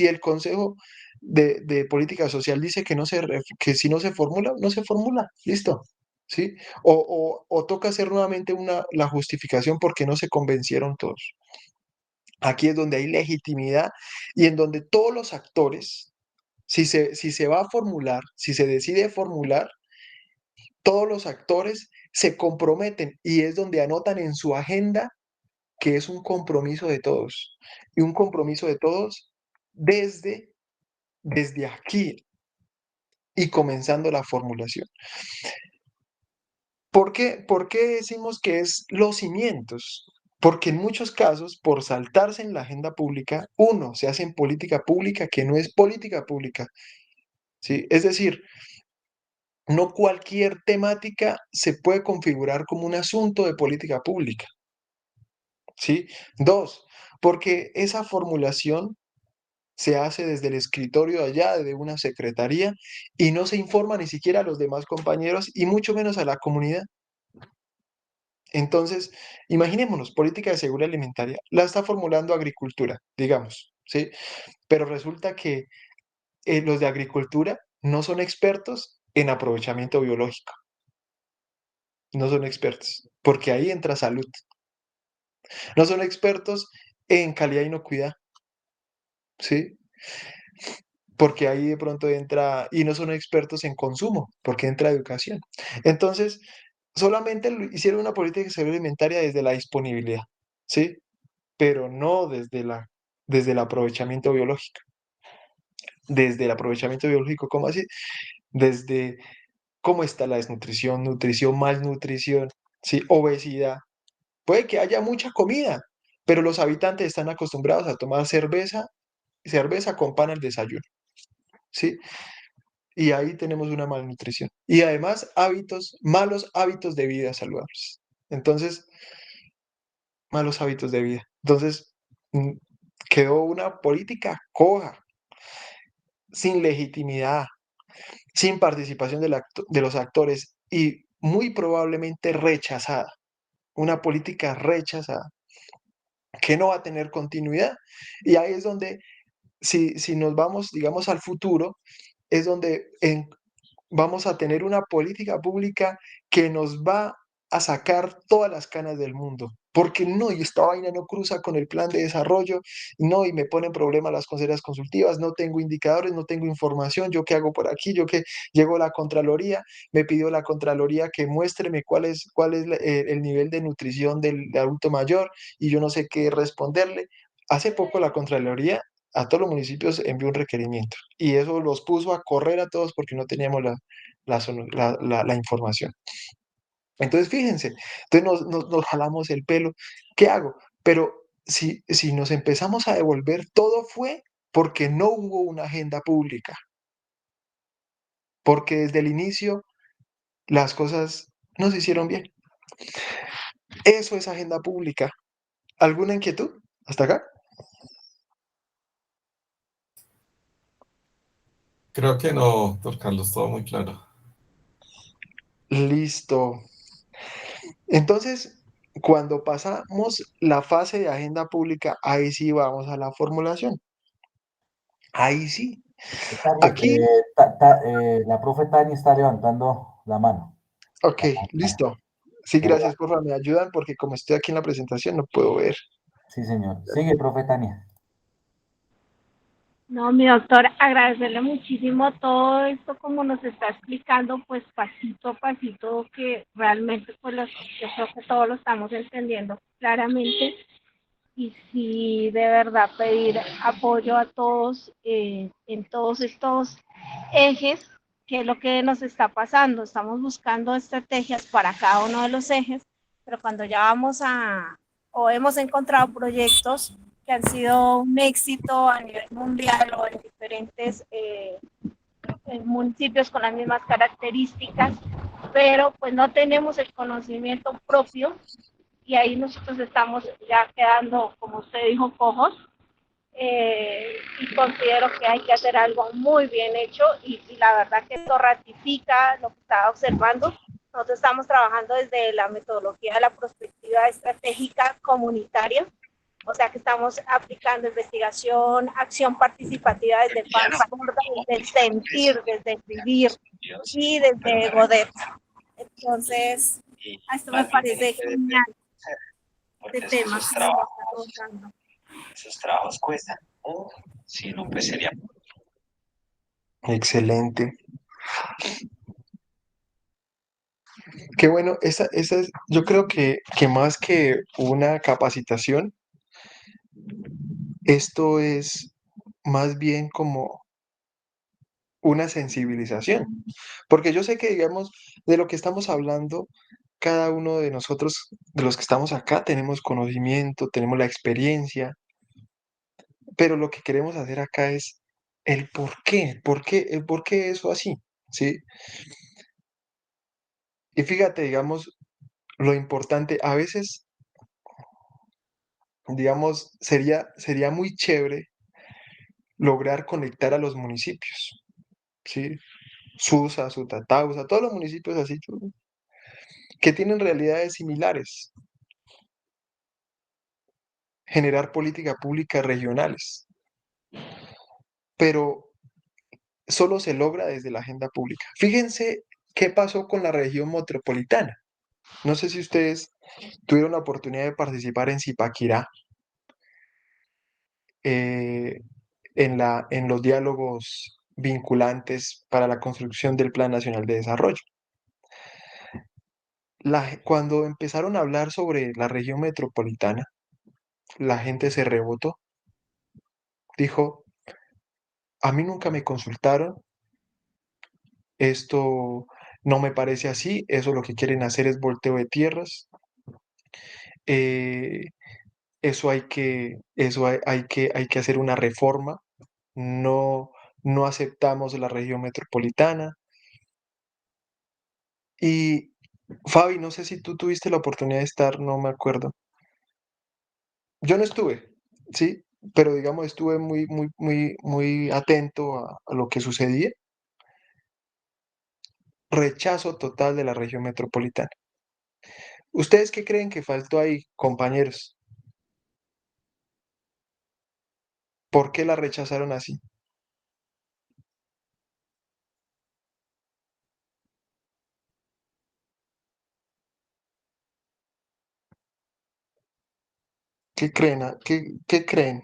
el consejo de política social dice que si no se formula, no se formula. Listo. ¿Sí? O toca hacer nuevamente la justificación porque no se convencieron todos. Aquí es donde hay legitimidad y en donde todos los actores, si se va a formular, si se decide formular, todos los actores se comprometen y es donde anotan en su agenda que es un compromiso de todos. Y un compromiso de todos desde aquí y comenzando la formulación. ¿Por qué decimos que es los cimientos? Porque en muchos casos, por saltarse en la agenda pública, se hace en política pública que no es política pública, ¿sí? Es decir, no cualquier temática se puede configurar como un asunto de política pública, ¿sí? Dos, porque esa formulación se hace desde el escritorio de allá, de una secretaría, y no se informa ni siquiera a los demás compañeros y mucho menos a la comunidad. Entonces, imaginémonos, política de seguridad alimentaria, la está formulando agricultura, digamos, ¿sí? Pero resulta que los de agricultura no son expertos en aprovechamiento biológico, no son expertos, porque ahí entra salud. No son expertos en calidad e inocuidad, ¿sí? Porque ahí de pronto entra, y no son expertos en consumo, porque entra educación. Entonces, solamente hicieron una política de seguridad alimentaria desde la disponibilidad, ¿sí? Pero no desde el aprovechamiento biológico. Desde el aprovechamiento biológico, ¿cómo así? Desde cómo está la desnutrición, nutrición, malnutrición, ¿sí? Obesidad. Puede que haya mucha comida, pero los habitantes están acostumbrados a tomar cerveza con pan al desayuno, ¿sí? Y ahí tenemos una malnutrición. Y además malos hábitos de vida saludables. Entonces, malos hábitos de vida. Entonces, mm, quedó una política coja, sin legitimidad, sin participación de los actores y muy probablemente rechazada. Una política rechazada que no va a tener continuidad. Y ahí es donde, si nos vamos, digamos, al futuro, es donde vamos a tener una política pública que nos va a sacar todas las canas del mundo. Porque no, y esta vaina no cruza con el plan de desarrollo, no, y me ponen problemas las consejeras consultivas, no tengo indicadores, no tengo información, yo qué hago por aquí, yo que llego a la Contraloría, me pidió la Contraloría que muéstreme cuál es el nivel de nutrición del adulto mayor, y yo no sé qué responderle. Hace poco la Contraloría a todos los municipios envió un requerimiento y eso los puso a correr a todos porque no teníamos la información. Entonces, fíjense, entonces nos jalamos el pelo. ¿Qué hago? Pero si nos empezamos a devolver, todo fue porque no hubo una agenda pública, porque desde el inicio las cosas no se hicieron bien. Eso es agenda pública. ¿Alguna inquietud hasta acá? Creo que no, doctor Carlos, todo muy claro. Listo. Entonces, cuando pasamos la fase de agenda pública, ahí sí vamos a la formulación. Ahí sí. Tania, Aquí, la profe Tania está levantando la mano. ok, La mano. listo. Sí, Pero, gracias, por favor, me ayudan porque como estoy aquí en la presentación no puedo ver. sí, señor. Sigue, profe Tania. No, mi doctor, agradecerle muchísimo todo esto como nos está explicando, pues pasito a pasito, que realmente pues yo creo que todos lo estamos entendiendo claramente y sí de verdad pedir apoyo a todos en todos estos ejes, que es lo que nos está pasando. Estamos buscando estrategias para cada uno de los ejes, pero cuando ya vamos o hemos encontrado proyectos que han sido un éxito a nivel mundial o en diferentes en municipios con las mismas características, pero pues no tenemos el conocimiento propio y ahí nosotros estamos ya quedando, como usted dijo, cojos. Y considero que hay que hacer algo muy bien hecho y la verdad que esto ratifica lo que estaba observando. Nosotros estamos trabajando desde la metodología de la perspectiva estratégica comunitaria, o sea que estamos aplicando investigación, acción participativa desde el Pansborda, desde el sentir, desde el vivir y desde Godet. Entonces, esto me parece genial, este tema que nos está contando. Esos trabajos cuestan. Si no, pues sería. Excelente. Qué bueno, esa es, yo creo que más que una capacitación, esto es más bien como una sensibilización. Porque yo sé que, digamos, de lo que estamos hablando, cada uno de nosotros, de los que estamos acá, tenemos conocimiento, tenemos la experiencia, pero lo que queremos hacer acá es el por qué eso así, ¿sí? Y fíjate, digamos, lo importante, a veces, digamos, sería muy chévere lograr conectar a los municipios, ¿sí? Susa, Sutatausa, todos los municipios así, que tienen realidades similares, generar políticas públicas regionales, pero solo se logra desde la agenda pública. Fíjense qué pasó con la región metropolitana. No sé si ustedes tuvieron la oportunidad de participar en Zipaquirá, eh, en los diálogos vinculantes para la construcción del Plan Nacional de Desarrollo. Cuando empezaron a hablar sobre la región metropolitana, la gente se rebotó. Dijo, a mí nunca me consultaron, esto no me parece así, eso lo que quieren hacer es volteo de tierras, eh, hay que hacer una reforma, no, no aceptamos la región metropolitana. Y Fabi, no sé si tú tuviste la oportunidad de estar, no me acuerdo. Yo no estuve, sí, pero digamos estuve muy atento a lo que sucedía. Rechazo total de la región metropolitana. ¿Ustedes qué creen que faltó ahí, compañeros? ¿Por qué la rechazaron así? ¿Qué creen? ¿Qué creen?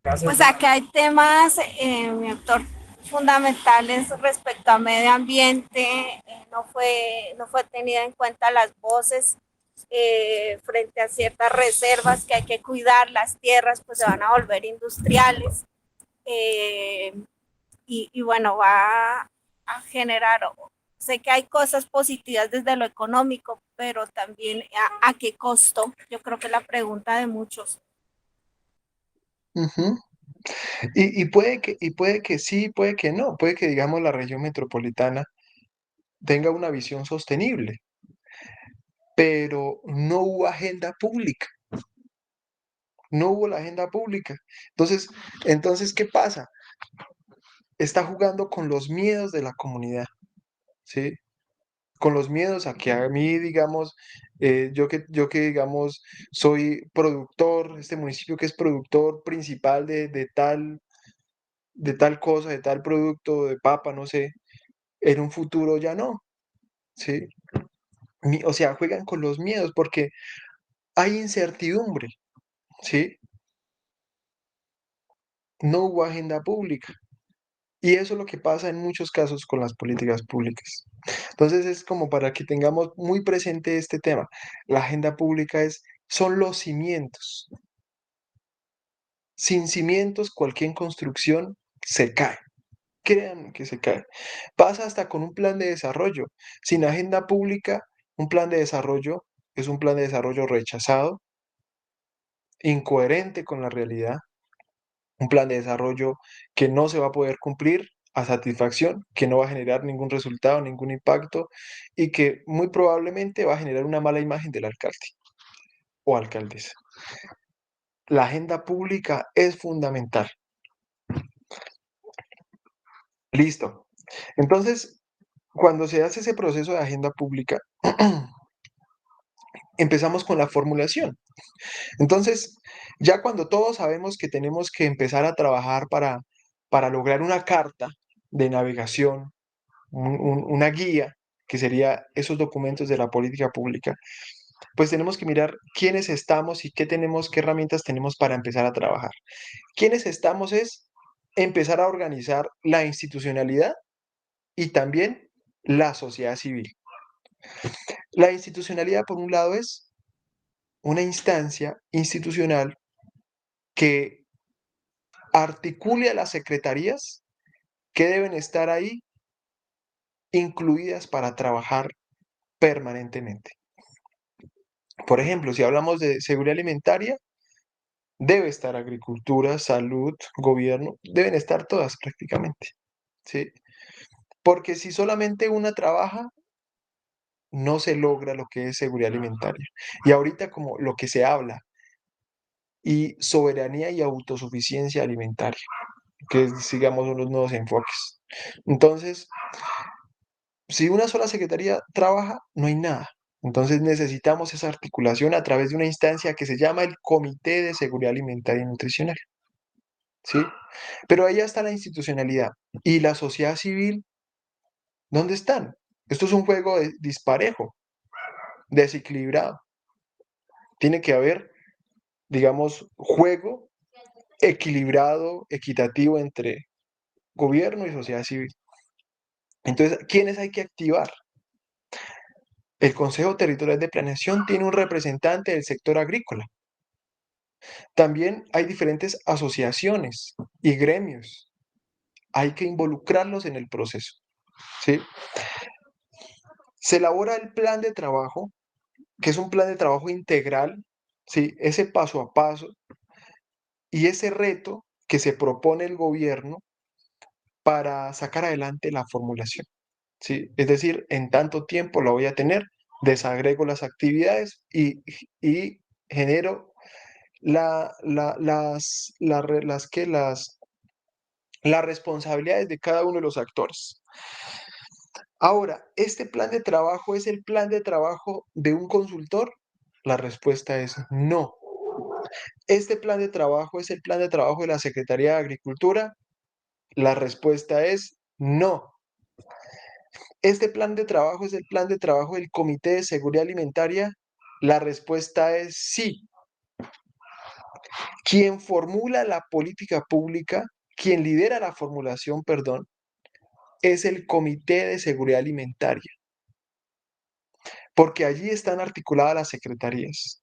Pues aquí hay temas, mi autor, fundamentales respecto a medio ambiente. No fue tenida en cuenta las voces frente a ciertas reservas que hay que cuidar. Las tierras pues se van a volver industriales, eh, y bueno, va a generar, sé que hay cosas positivas desde lo económico, pero también a qué costo. Yo creo que es la pregunta de muchos. Ujú. Y puede que sí, puede que no, puede que digamos la región metropolitana tenga una visión sostenible, pero no hubo agenda pública, no hubo la agenda pública. Entonces, ¿qué pasa? Está jugando con los miedos de la comunidad, ¿sí? Con los miedos a que a mí, digamos, yo que digamos, soy productor, este municipio que es productor principal de tal cosa, de tal producto, de papa, no sé, en un futuro ya no, ¿sí? O sea, juegan con los miedos porque hay incertidumbre, ¿sí? No hubo agenda pública. Y eso es lo que pasa en muchos casos con las políticas públicas. Entonces es como para que tengamos muy presente este tema. La agenda pública son los cimientos. Sin cimientos, cualquier construcción se cae. Créanme que se cae. Pasa hasta con un plan de desarrollo. Sin agenda pública, un plan de desarrollo es un plan de desarrollo rechazado, incoherente con la realidad, un plan de desarrollo que no se va a poder cumplir a satisfacción, que no va a generar ningún resultado, ningún impacto y que muy probablemente va a generar una mala imagen del alcalde o alcaldesa. La agenda pública es fundamental. Listo. Entonces, cuando se hace ese proceso de agenda pública, empezamos con la formulación. Entonces, ya cuando todos sabemos que tenemos que empezar a trabajar para lograr una carta de navegación, una guía, que sería esos documentos de la política pública, pues tenemos que mirar quiénes estamos y qué herramientas tenemos para empezar a trabajar. Quiénes estamos es empezar a organizar la institucionalidad y también la sociedad civil. La institucionalidad, por un lado, es una instancia institucional que articule a las secretarías que deben estar ahí incluidas para trabajar permanentemente. Por ejemplo, si hablamos de seguridad alimentaria, debe estar agricultura, salud, gobierno, deben estar todas prácticamente, ¿sí? Porque si solamente una trabaja, no se logra lo que es seguridad alimentaria. Y ahorita como lo que se habla, y soberanía y autosuficiencia alimentaria, que es, digamos, unos nuevos enfoques. Entonces, si una sola secretaría trabaja, no hay nada. Entonces necesitamos esa articulación a través de una instancia que se llama el Comité de Seguridad Alimentaria y Nutricional, ¿sí? Pero ahí ya está la institucionalidad. ¿Y la sociedad civil? ¿Dónde están? Esto es un juego disparejo, desequilibrado. Tiene que haber, digamos, juego equilibrado, equitativo entre gobierno y sociedad civil. Entonces, ¿quiénes hay que activar? El Consejo Territorial de Planeación tiene un representante del sector agrícola. También hay diferentes asociaciones y gremios. Hay que involucrarlos en el proceso, ¿sí? Se elabora el plan de trabajo, que es un plan de trabajo integral, ¿sí? Ese paso a paso y ese reto que se propone el gobierno para sacar adelante la formulación. ¿sí? Es decir, en tanto tiempo lo voy a tener, desagrego las actividades y genero las responsabilidades de cada uno de los actores. Ahora, ¿este plan de trabajo es el plan de trabajo de un consultor? La respuesta es no. ¿Este plan de trabajo es el plan de trabajo de la Secretaría de Agricultura? La respuesta es no. ¿Este plan de trabajo es el plan de trabajo del Comité de Seguridad Alimentaria? La respuesta es sí. Quien formula la política pública, quien lidera la formulación, perdón, es el Comité de Seguridad Alimentaria, porque allí están articuladas las secretarías.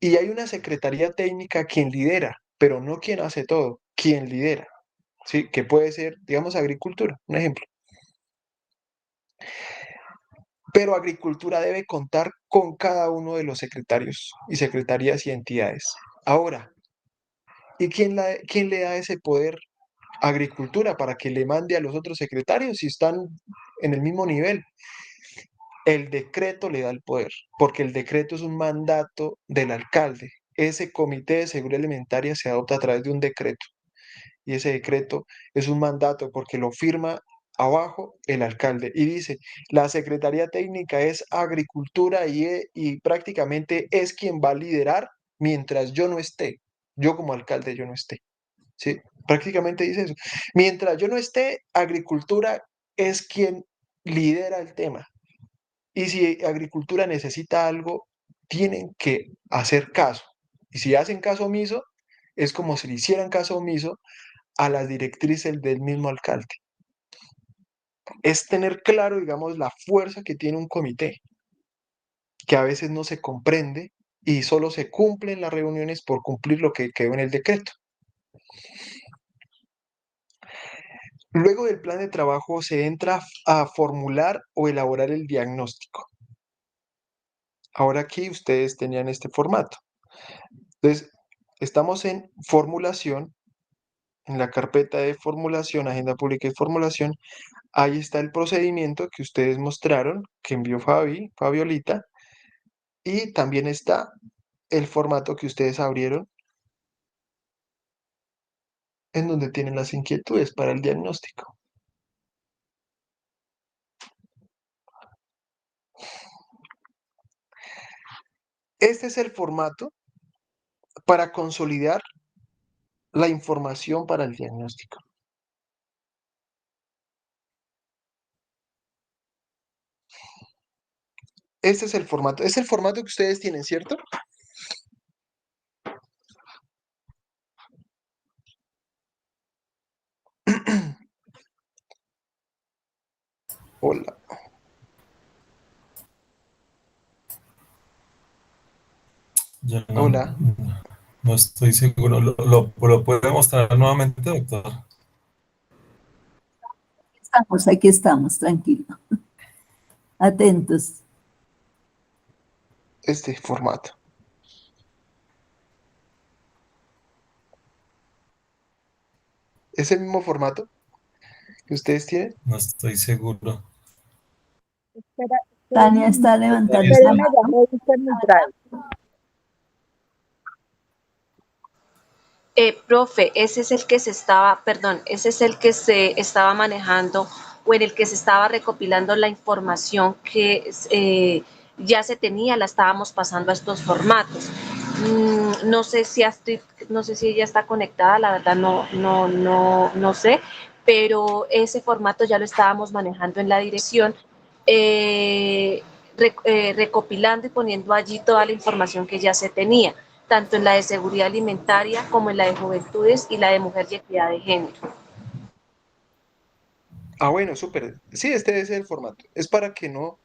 Y hay una secretaría técnica quien lidera, pero no quien hace todo, quien lidera, ¿sí? Que puede ser, digamos, agricultura, un ejemplo. Pero agricultura debe contar con cada uno de los secretarios y secretarías y entidades. Ahora, ¿y quién le da ese poder a agricultura para que le mande a los otros secretarios si están en el mismo nivel? El decreto le da el poder, porque el decreto es un mandato del alcalde. Ese comité de seguridad alimentaria se adopta a través de un decreto y ese decreto es un mandato porque lo firma abajo el alcalde y dice, la Secretaría Técnica es Agricultura y prácticamente es quien va a liderar mientras yo no esté, yo como alcalde yo no esté, ¿sí? Prácticamente dice eso. Mientras yo no esté, Agricultura es quien lidera el tema. Y si Agricultura necesita algo, tienen que hacer caso. Y si hacen caso omiso, es como si le hicieran caso omiso a las directrices del mismo alcalde. Es tener claro, digamos, la fuerza que tiene un comité, que a veces no se comprende y solo se cumple en las reuniones por cumplir lo que quedó en el decreto. Luego del plan de trabajo se entra a formular o elaborar el diagnóstico. Ahora aquí ustedes tenían este formato. Entonces, estamos en formulación, en la carpeta de formulación, agenda pública y formulación. Ahí está el procedimiento que ustedes mostraron, que envió Fabiolita, y también está el formato que ustedes abrieron, en donde tienen las inquietudes para el diagnóstico. Este es el formato para consolidar la información para el diagnóstico. Este es el formato. Es el formato que ustedes tienen, ¿cierto? Hola. Yo Hola. no estoy seguro. ¿Lo puede mostrar nuevamente, doctor? Aquí estamos, tranquilo. Atentos. Este formato. ¿Es el mismo formato que ustedes tienen? No estoy seguro. Tania está levantando la Espérame, ya mano. me dice mi drive. Profe, ese es el que se estaba, perdón, ese es el que se estaba manejando o en el que se estaba recopilando la información que ya se tenía, la estábamos pasando a estos formatos. No sé si ella está conectada, la verdad no sé, pero ese formato ya lo estábamos manejando en la dirección, recopilando y poniendo allí toda la información que ya se tenía, tanto en la de seguridad alimentaria como en la de juventudes y la de mujer y equidad de género. Ah, bueno, súper. Sí, este es el formato. Es para que no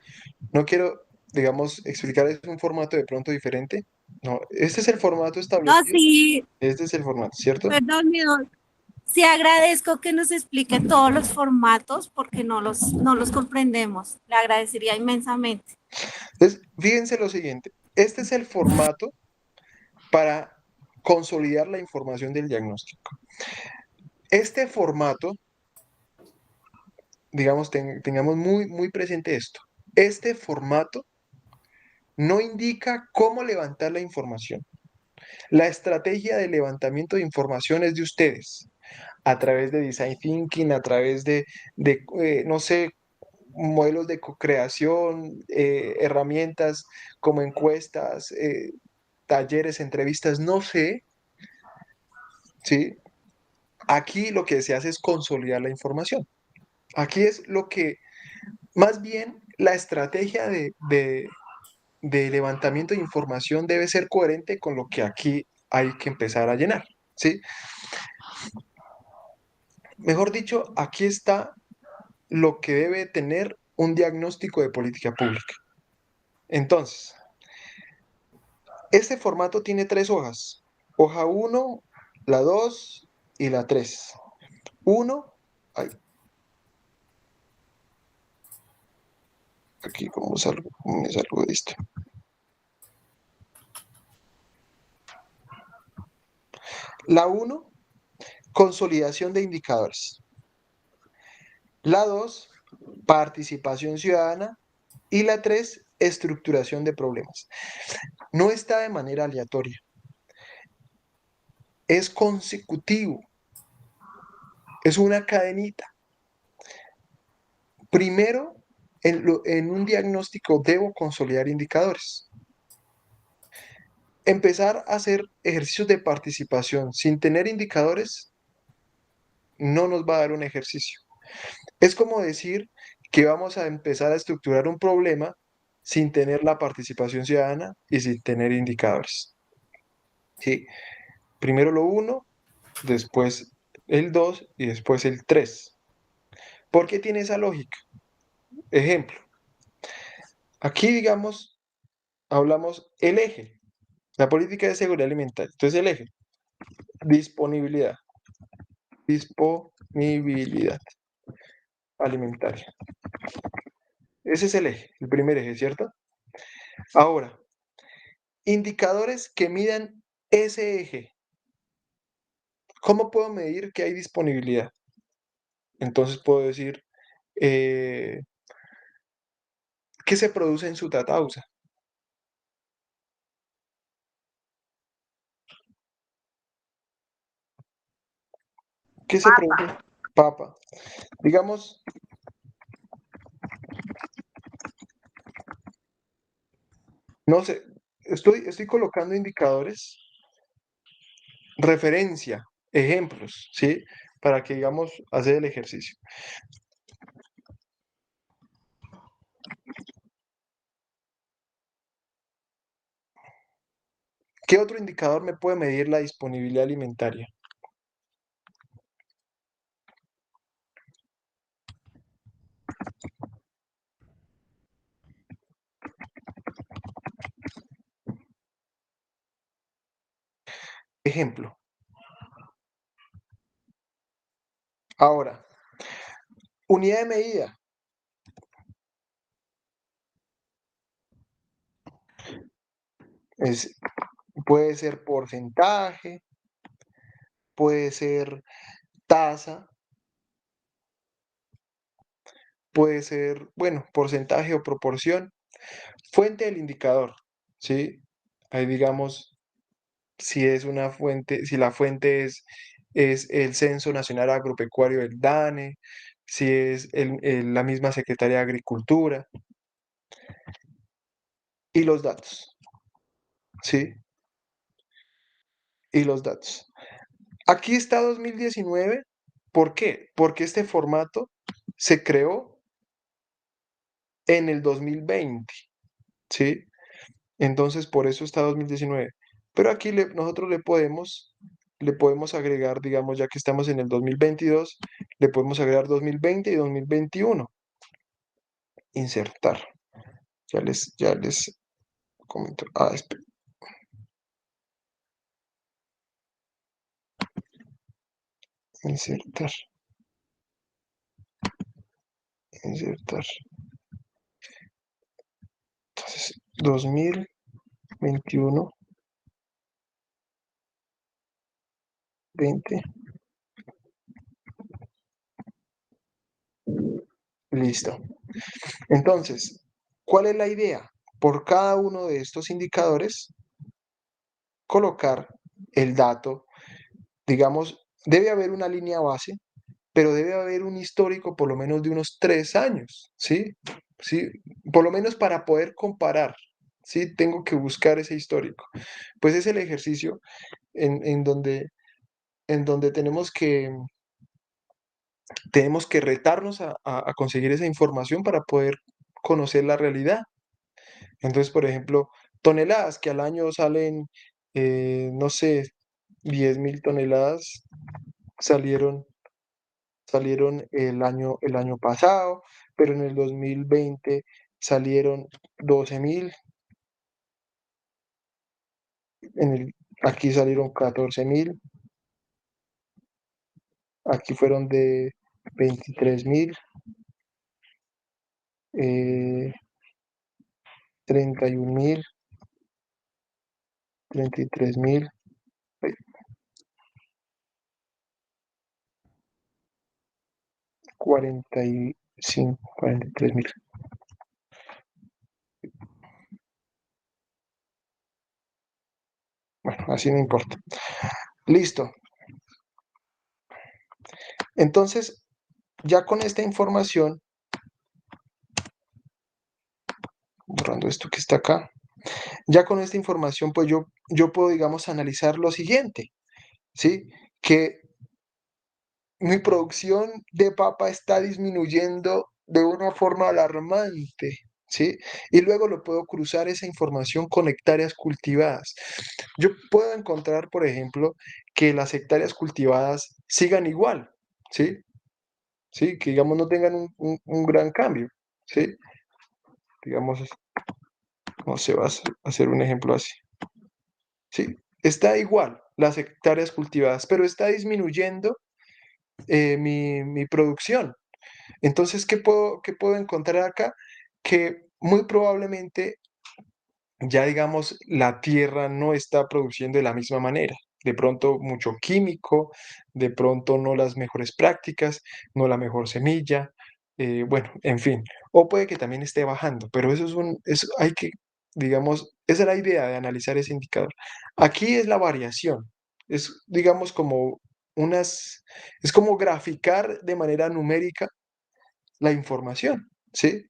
quiero, digamos, explicar es un formato de pronto diferente. No, este es el formato No, establecido. sí, Este es el formato, ¿cierto? perdón, mi don. Sí agradezco que nos explique todos los formatos porque no los comprendemos. Le agradecería inmensamente. Entonces, fíjense lo siguiente. Este es el formato para consolidar la información del diagnóstico. Este formato digamos, tengamos muy presente esto. Este formato no indica cómo levantar la información. La estrategia de levantamiento de información es de ustedes, a través de design thinking, a través de no sé, modelos de co-creación, herramientas como encuestas, talleres, entrevistas, no sé, ¿sí? Aquí lo que se hace es consolidar la información. Aquí es lo que, más bien, la estrategia de levantamiento de información debe ser coherente con lo que aquí hay que empezar a llenar, ¿sí? Mejor dicho, aquí está lo que debe tener un diagnóstico de política pública. Entonces, este formato tiene 3 hojas. Hoja 1, la 2 y la 3. 1, aquí cómo me salgo de esto. La 1, consolidación de indicadores. La 2, participación ciudadana. Y la 3, estructuración de problemas. No está de manera aleatoria. Es consecutivo. Es una cadenita. Primero, en un diagnóstico debo consolidar indicadores. Empezar a hacer ejercicios de participación sin tener indicadores no nos va a dar un ejercicio. Es como decir que vamos a empezar a estructurar un problema sin tener la participación ciudadana y sin tener indicadores. ¿Sí? Primero lo 1, después el 2 y después el 3. ¿Por qué tiene esa lógica? Ejemplo, aquí digamos, hablamos el eje, la política de seguridad alimentaria. Entonces el eje, disponibilidad alimentaria. Ese es el eje, el primer eje, ¿cierto? Ahora, indicadores que midan ese eje. ¿Cómo puedo medir que hay disponibilidad? Entonces puedo decir, ¿qué se produce en su Tatausa? ¿Qué se produce? Papa. Digamos, no sé, estoy colocando indicadores, referencia, ejemplos, ¿sí? Para que, digamos, hacer el ejercicio. ¿Qué otro indicador me puede medir la disponibilidad alimentaria? Ejemplo. Ahora, unidad de medida. Puede ser porcentaje, puede ser tasa, puede ser, bueno, porcentaje o proporción. Fuente del indicador, ¿sí? Ahí digamos, si es una fuente, si la fuente es el Censo Nacional Agropecuario del DANE, si es la misma Secretaría de Agricultura, y los datos, ¿sí? Y los datos. Aquí está 2019. ¿Por qué? Porque este formato se creó en el 2020, ¿sí? Entonces, por eso está 2019. Pero aquí nosotros le podemos agregar, digamos, ya que estamos en el 2022, le podemos agregar 2020 y 2021. Insertar. Ya les comento. Insertar. Insertar. Entonces, 2021, 20. Listo. Entonces, ¿cuál es la idea? Por cada uno de estos indicadores, colocar el dato, digamos, debe haber una línea base, pero debe haber un histórico por lo menos de unos 3 años, ¿sí? ¿Sí? Por lo menos para poder comparar, ¿sí? Tengo que buscar ese histórico. Pues es el ejercicio en donde tenemos que retarnos a conseguir esa información para poder conocer la realidad. Entonces, por ejemplo, toneladas que al año salen, no sé, 10.000 toneladas salieron, salieron el año pasado, pero en el 2020 salieron 12.000, aquí salieron 14.000, aquí fueron de 23.000, 31.000, 33.000, 45, 43.000. Bueno, así no importa. Listo. Entonces, ya con esta información, borrando esto que está acá, ya con esta información, pues yo puedo, digamos, analizar lo siguiente, ¿sí? Que mi producción de papa está disminuyendo de una forma alarmante, ¿sí? Y luego lo puedo cruzar esa información con hectáreas cultivadas. Yo puedo encontrar, por ejemplo, que las hectáreas cultivadas sigan igual, ¿sí? ¿Sí? Que digamos no tengan un gran cambio, ¿sí? Digamos, no sé, va a hacer un ejemplo así. Sí, está igual las hectáreas cultivadas, pero está disminuyendo mi producción. Entonces, ¿qué puedo encontrar acá? Que muy probablemente ya, digamos, la tierra no está produciendo de la misma manera. De pronto mucho químico, de pronto no las mejores prácticas, no la mejor semilla, bueno, en fin. O puede que también esté bajando, pero hay que, digamos, esa es la idea de analizar ese indicador. Aquí es la variación, es, digamos, es como graficar de manera numérica la información, ¿sí?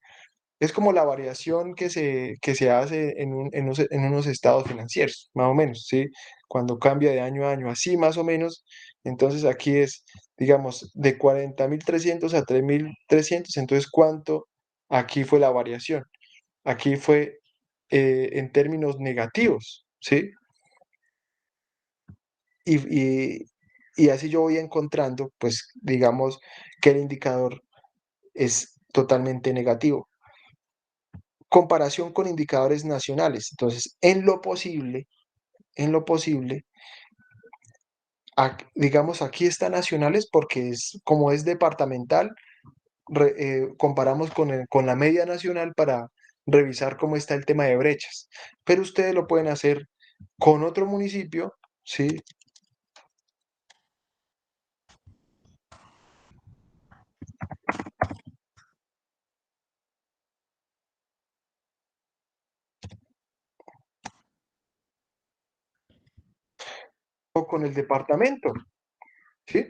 Es como la variación que se hace en unos estados financieros, más o menos, ¿sí? Cuando cambia de año a año, así más o menos. Entonces aquí es, digamos, de 40.300 a 3.300. Entonces, ¿cuánto aquí fue la variación? Aquí fue en términos negativos, ¿sí? Y, y así yo voy encontrando, pues, digamos, que el indicador es totalmente negativo. Comparación con indicadores nacionales. Entonces, en lo posible, digamos, aquí está nacionales porque como es departamental, comparamos con la media nacional para revisar cómo está el tema de brechas. Pero ustedes lo pueden hacer con otro municipio, ¿sí? O con el departamento, ¿sí?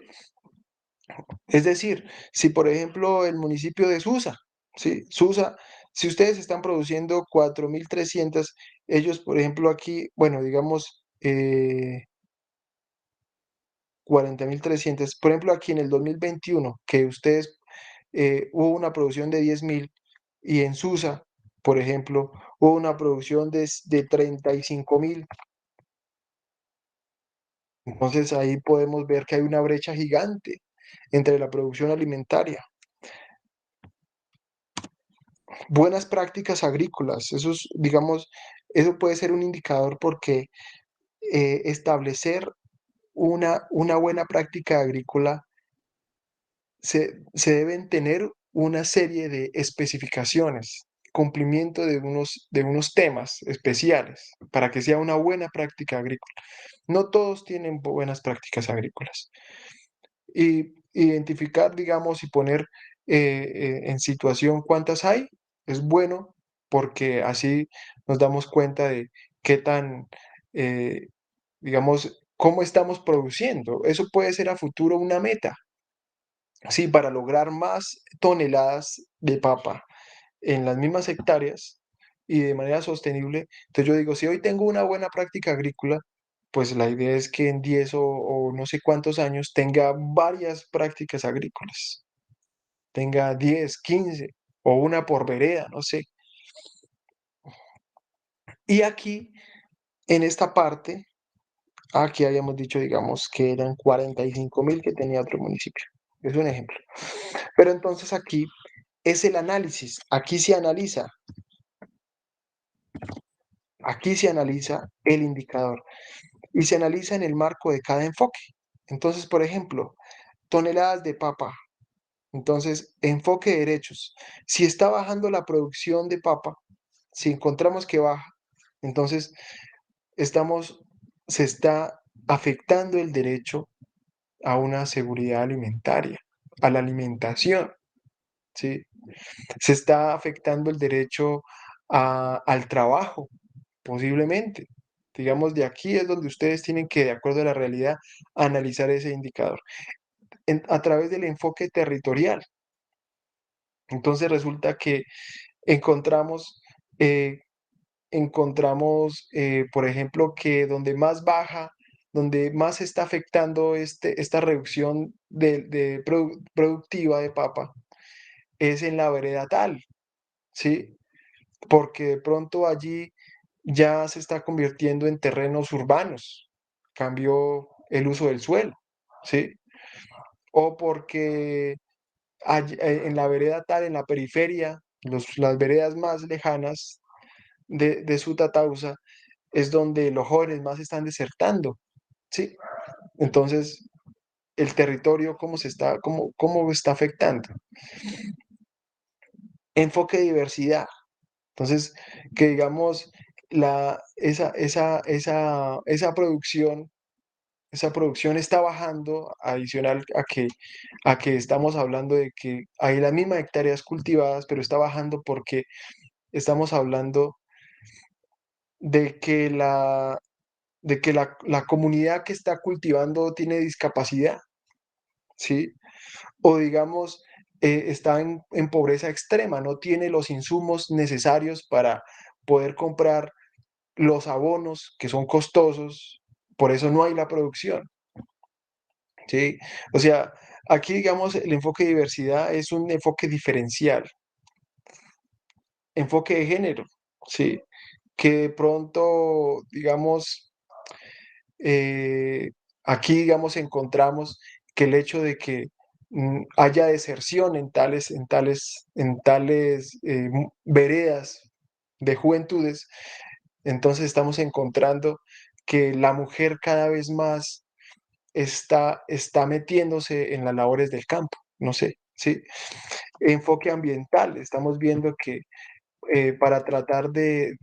Es decir, si por ejemplo el municipio de Susa, ¿sí? Susa, si ustedes están produciendo 4.300, ellos por ejemplo aquí, bueno, digamos 40.300, por ejemplo aquí en el 2021, que ustedes hubo una producción de 10.000 y en Susa, por ejemplo, hubo una producción de 35.000. Entonces ahí podemos ver que hay una brecha gigante entre la producción alimentaria. Buenas prácticas agrícolas, digamos, eso puede ser un indicador porque establecer una buena práctica agrícola se deben tener una serie de especificaciones, cumplimiento de unos temas especiales para que sea una buena práctica agrícola. No todos tienen buenas prácticas agrícolas. Y identificar, digamos, y poner en situación cuántas hay, es bueno porque así nos damos cuenta de qué tan, eh, digamos, cómo estamos produciendo. Eso puede ser a futuro una meta, ¿sí? Para lograr más toneladas de papa en las mismas hectáreas y de manera sostenible. Entonces yo digo, si hoy tengo una buena práctica agrícola, pues la idea es que en 10 o no sé cuántos años tenga varias prácticas agrícolas, tenga 10 15 o una por vereda, no sé. Y aquí, en esta parte, aquí habíamos dicho, digamos, que eran 45.000 que tenía otro municipio. Es un ejemplo. Pero entonces aquí es el análisis. Aquí se analiza el indicador y se analiza en el marco de cada enfoque. Entonces, por ejemplo, toneladas de papa. Entonces, enfoque de derechos. Si está bajando la producción de papa, si encontramos que baja, entonces estamos, se está afectando el derecho a una seguridad alimentaria, a la alimentación, ¿sí? Se está afectando el derecho al trabajo, posiblemente. Digamos, de aquí es donde ustedes tienen que, de acuerdo a la realidad, analizar ese indicador a través del enfoque territorial. Entonces resulta que encontramos, eh, por ejemplo, que donde más baja, donde más se está afectando esta reducción productiva de papa, es en la vereda tal, ¿sí? Porque de pronto allí ya se está convirtiendo en terrenos urbanos, cambió el uso del suelo, ¿sí? O porque en la vereda tal, en la periferia, las veredas más lejanas de Sutatausa, es donde los jóvenes más están desertando, ¿sí? Entonces, el territorio, cómo está afectando? Enfoque de diversidad. Entonces, que digamos, esa producción está bajando, adicional a que estamos hablando de que hay las mismas hectáreas cultivadas, pero está bajando porque estamos hablando de que la comunidad que está cultivando tiene discapacidad, ¿sí? O digamos, está en pobreza extrema, no tiene los insumos necesarios para poder comprar los abonos que son costosos, por eso no hay la producción, ¿sí? O sea, aquí, digamos, el enfoque de diversidad es un enfoque diferencial, enfoque de género, ¿sí? Que de pronto, digamos, eh, aquí, digamos, encontramos que el hecho de que haya deserción en tales veredas de juventudes, entonces estamos encontrando que la mujer cada vez más está metiéndose en las labores del campo, no sé, ¿sí? Enfoque ambiental, estamos viendo que para tratar de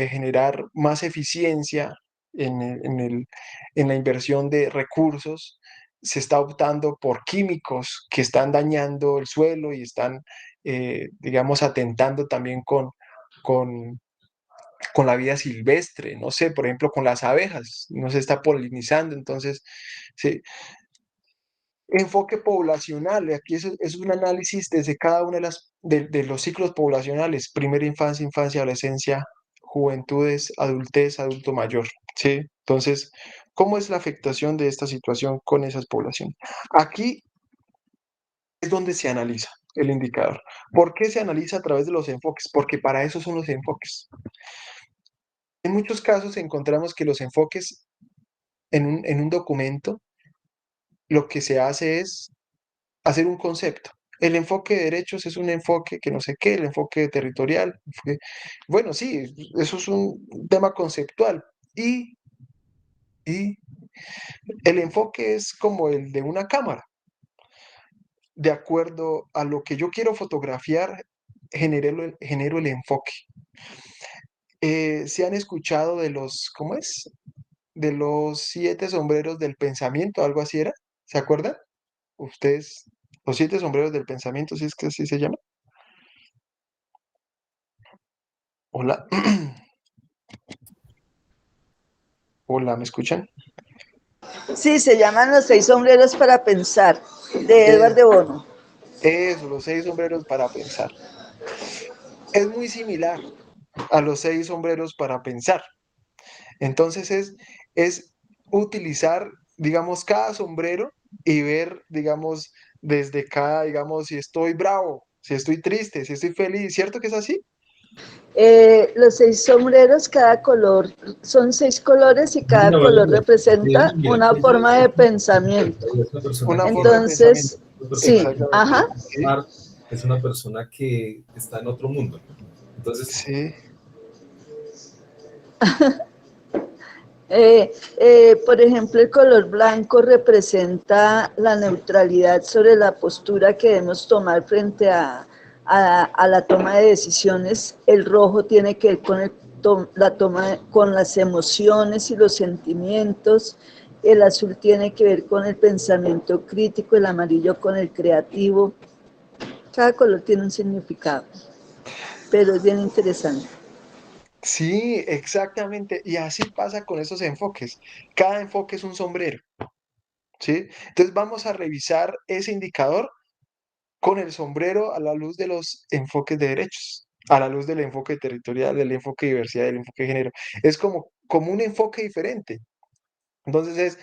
generar más eficiencia en la inversión de recursos, se está optando por químicos que están dañando el suelo y están, digamos, atentando también con, con la vida silvestre, no sé, por ejemplo, con las abejas, no se está polinizando, entonces, sí. Enfoque poblacional, aquí es un análisis desde cada uno de los ciclos poblacionales, primera infancia, infancia, adolescencia, juventudes, adultez, adulto mayor, ¿sí? Entonces, ¿cómo es la afectación de esta situación con esas poblaciones? Aquí es donde se analiza el indicador. ¿Por qué se analiza a través de los enfoques? Porque para eso son los enfoques. En muchos casos encontramos que los enfoques en un documento, lo que se hace es hacer un concepto. El enfoque de derechos es un enfoque que no sé qué, el enfoque territorial. Bueno, sí, eso es un tema conceptual. Y el enfoque es como el de una cámara. De acuerdo a lo que yo quiero fotografiar, genero el enfoque. ¿Se han escuchado de cómo es? De los 7 sombreros del pensamiento, algo así era? ¿Se acuerdan? Ustedes Los 7 sombreros del pensamiento, ¿sí es que así se llama? Hola. Hola, ¿me escuchan? Sí, se llaman Los 6 sombreros para pensar, de Edward de Bono. Eso, los 6 sombreros para pensar. Es muy similar a los 6 sombreros para pensar. Entonces es utilizar, digamos, cada sombrero y ver, digamos, desde cada, digamos, si estoy bravo, si estoy triste, si estoy feliz, ¿cierto que es así? Los 6 sombreros, cada color, son 6 colores y cada color representa una forma de pensamiento. Es una persona Una que, forma de pensamiento. Entonces, sí, Exactamente. ajá. Sí, es una persona que está en otro mundo. Entonces, sí, Por ejemplo, el color blanco representa la neutralidad sobre la postura que debemos tomar frente a la toma de decisiones. El rojo tiene que ver con la toma, con las emociones y los sentimientos. El azul tiene que ver con el pensamiento crítico, el amarillo con el creativo. Cada color tiene un significado, pero es bien interesante. sí, exactamente. Y así pasa con esos enfoques. Cada enfoque es un sombrero, ¿sí? Entonces vamos a revisar ese indicador con el sombrero a la luz de los enfoques de derechos, a la luz del enfoque territorial, del enfoque de diversidad, del enfoque de género. Es como un enfoque diferente. Entonces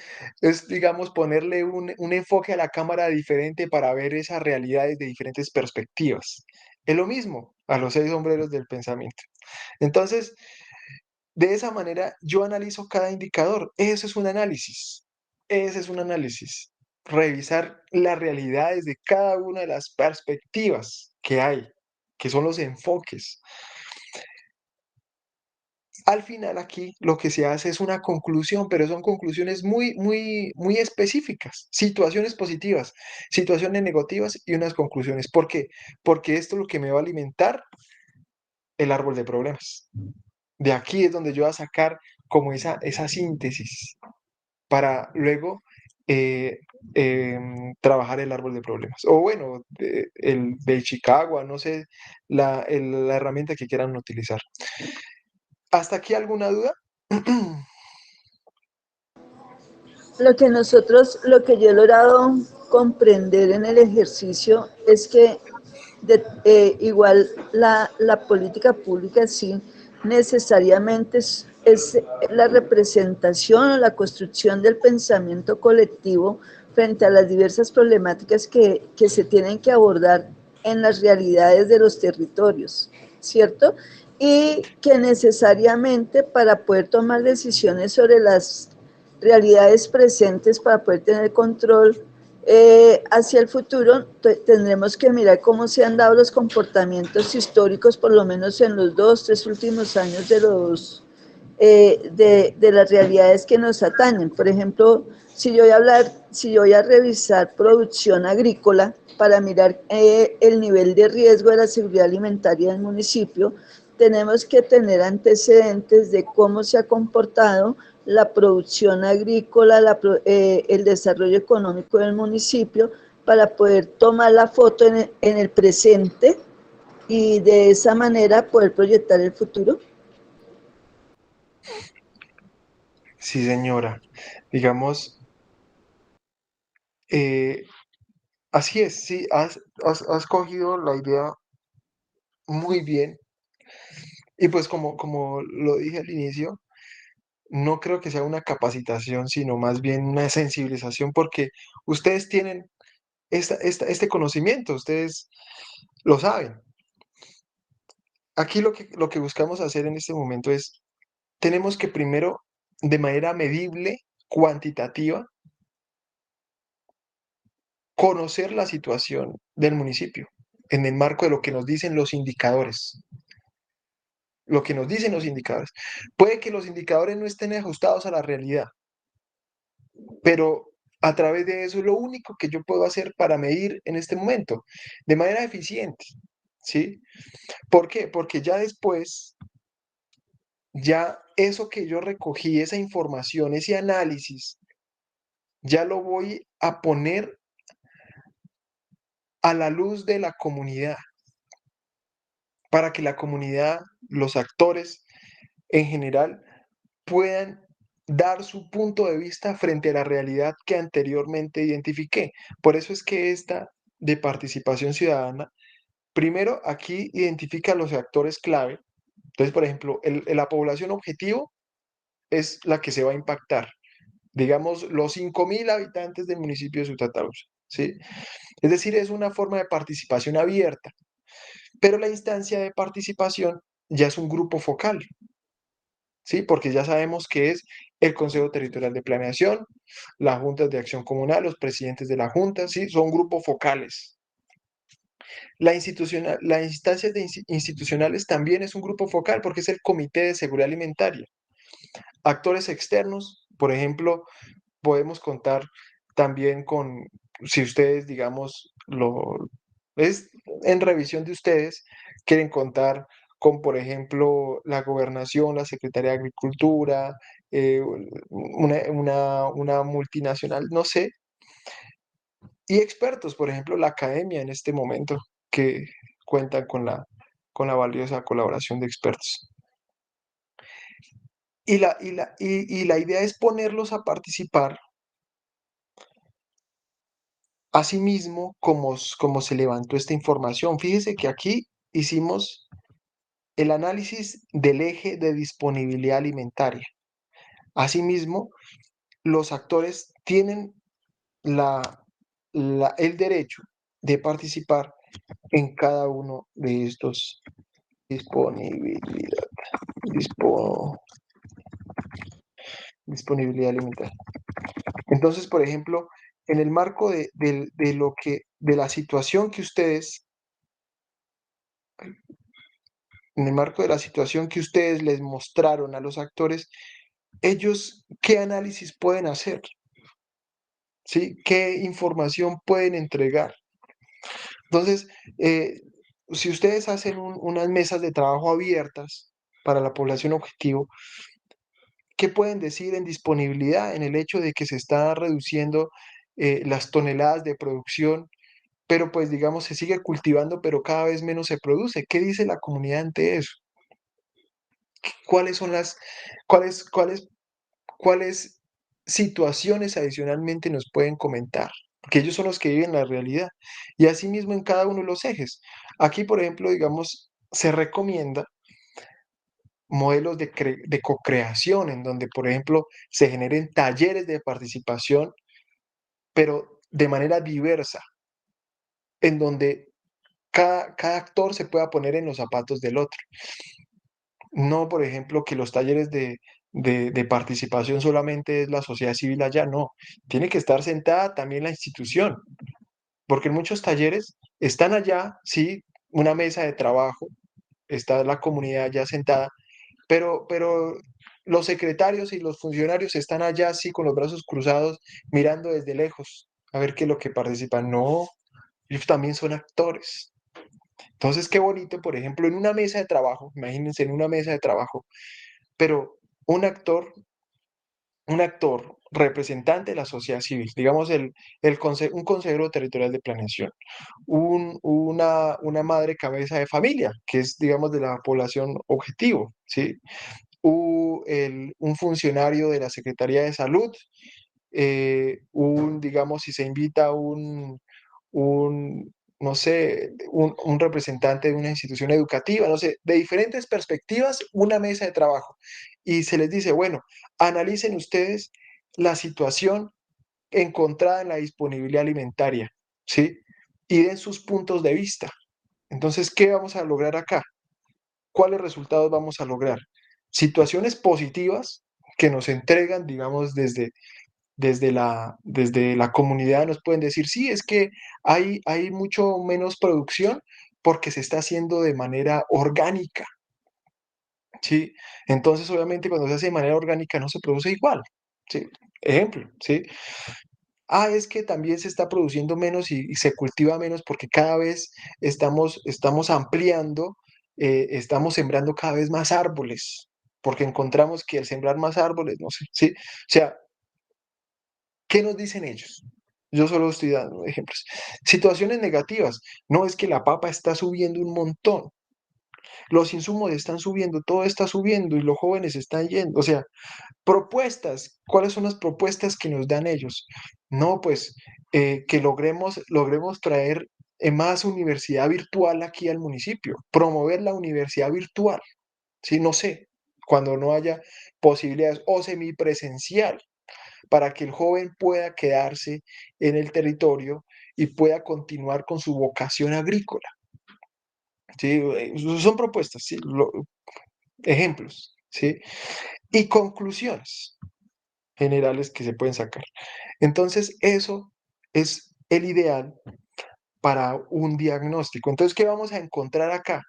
digamos, ponerle un enfoque a la cámara diferente para ver esas realidades de diferentes perspectivas. Es lo mismo a los 6 sombreros del pensamiento. Entonces, de esa manera yo analizo cada indicador. Eso es un análisis. Ese es un análisis. Revisar las realidades de cada una de las perspectivas que hay, que son los enfoques. Al final aquí lo que se hace es una conclusión, pero son conclusiones muy, muy, muy específicas. Situaciones positivas, situaciones negativas y unas conclusiones. ¿Por qué? Porque esto es lo que me va a alimentar el árbol de problemas. De aquí es donde yo voy a sacar como esa síntesis para luego eh, trabajar el árbol de problemas. O bueno, el de Chicago, no sé, la herramienta que quieran utilizar. ¿Hasta aquí alguna duda? Lo que yo he logrado comprender en el ejercicio es que igual la política pública sí necesariamente es la representación o la construcción del pensamiento colectivo frente a las diversas problemáticas que se tienen que abordar en las realidades de los territorios, ¿cierto? Y que necesariamente para poder tomar decisiones sobre las realidades presentes, para poder tener control hacia el futuro, tendremos que mirar cómo se han dado los comportamientos históricos, por lo menos en los 2, 3 últimos años de las realidades que nos atañen. Por ejemplo, si yo voy a revisar producción agrícola para mirar el nivel de riesgo de la seguridad alimentaria del municipio, tenemos que tener antecedentes de cómo se ha comportado la producción agrícola, el desarrollo económico del municipio, para poder tomar la foto en el presente y de esa manera poder proyectar el futuro. Sí, señora. Digamos, eh, así es, sí, has cogido la idea muy bien. Y pues como lo dije al inicio, no creo que sea una capacitación, sino más bien una sensibilización, porque ustedes tienen este conocimiento, ustedes lo saben. Aquí lo que buscamos hacer en este momento es, tenemos que primero, de manera medible, cuantitativa, conocer la situación del municipio en el marco de lo que nos dicen los indicadores. Lo que nos dicen los indicadores. Puede que los indicadores no estén ajustados a la realidad, pero a través de eso es lo único que yo puedo hacer para medir en este momento, de manera eficiente, ¿sí? ¿Por qué? Porque ya después, ya eso que yo recogí, esa información, ese análisis, ya lo voy a poner a la luz de la comunidad, para que la comunidad, los actores en general, puedan dar su punto de vista frente a la realidad que anteriormente identifiqué. Por eso es que esta de participación ciudadana, primero aquí identifica a los actores clave. Entonces, por ejemplo, la población objetivo es la que se va a impactar. Digamos, los 5.000 habitantes del municipio de Sutatausa, ¿sí? Es decir, es una forma de participación abierta, pero la instancia de participación ya es un grupo focal, ¿sí? Porque ya sabemos que es el Consejo Territorial de Planeación, las juntas de acción comunal, los presidentes de la junta, ¿sí? Son grupos focales. La instancia institucionales también es un grupo focal porque es el Comité de Seguridad Alimentaria. Actores externos, por ejemplo, podemos contar también con, si ustedes, digamos, es en revisión de ustedes, quieren contar con, por ejemplo, la gobernación, la Secretaría de Agricultura, una multinacional, no sé, y expertos, por ejemplo, la academia en este momento, que cuentan con la valiosa colaboración de expertos. Y la idea es ponerlos a participar. Asimismo, como se levantó esta información, fíjese que aquí hicimos el análisis del eje de disponibilidad alimentaria. Asimismo, los actores tienen el derecho de participar en cada uno de estos disponibilidad alimentaria. Entonces, por ejemplo, en el marco de la situación que ustedes les mostraron a los actores, ellos, ¿qué análisis pueden hacer? ¿Sí? ¿Qué información pueden entregar? Entonces, si ustedes hacen unas mesas de trabajo abiertas para la población objetivo, ¿qué pueden decir en disponibilidad, en el hecho de que se está reduciendo las toneladas de producción, pero pues digamos se sigue cultivando, pero cada vez menos se produce? ¿Qué dice la comunidad ante eso? ¿Cuáles situaciones adicionalmente nos pueden comentar? Porque ellos son los que viven la realidad. Y asimismo en cada uno de los ejes. Aquí, por ejemplo, digamos, se recomienda modelos de co-creación, en donde, por ejemplo, se generen talleres de participación, pero de manera diversa, en donde cada actor se pueda poner en los zapatos del otro. No, por ejemplo, que los talleres de participación solamente es la sociedad civil allá, no. Tiene que estar sentada también la institución, porque en muchos talleres están allá, sí, una mesa de trabajo, está la comunidad ya sentada, pero los secretarios y los funcionarios están allá, sí, con los brazos cruzados, mirando desde lejos, a ver qué es lo que participan. No, ellos también son actores. Entonces, qué bonito, por ejemplo, en una mesa de trabajo, imagínense en una mesa de trabajo, pero un actor representante de la sociedad civil, digamos un consejero territorial de planeación, una madre cabeza de familia, que es, digamos, de la población objetivo, ¿sí? Un funcionario de la Secretaría de Salud, digamos, si se invita un, no sé, un representante de una institución educativa, no sé, de diferentes perspectivas, una mesa de trabajo. Y se les dice, bueno, analicen ustedes la situación encontrada en la disponibilidad alimentaria, ¿sí? Y den sus puntos de vista. Entonces, ¿qué vamos a lograr acá? ¿Cuáles resultados vamos a lograr? Situaciones positivas que nos entregan, digamos, desde la comunidad nos pueden decir, sí, es que hay mucho menos producción porque se está haciendo de manera orgánica, ¿sí? Entonces, obviamente, cuando se hace de manera orgánica no se produce igual, ¿sí? Ejemplo, ¿sí? Es que también se está produciendo menos y se cultiva menos porque cada vez estamos ampliando, estamos sembrando cada vez más árboles, porque encontramos que al sembrar más árboles, no sé, ¿sí? O sea, ¿qué nos dicen ellos? Yo solo estoy dando ejemplos. Situaciones negativas. No es que la papa está subiendo un montón. Los insumos están subiendo, todo está subiendo y los jóvenes están yendo. O sea, propuestas. ¿Cuáles son las propuestas que nos dan ellos? No, pues que logremos traer más universidad virtual aquí al municipio, promover la universidad virtual. Sí, no sé, cuando no haya posibilidades o semipresencial para que el joven pueda quedarse en el territorio y pueda continuar con su vocación agrícola. ¿Sí? Son propuestas, ¿sí? Ejemplos, ¿sí? Y conclusiones generales que se pueden sacar. Entonces, eso es el ideal para un diagnóstico. Entonces, ¿qué vamos a encontrar acá?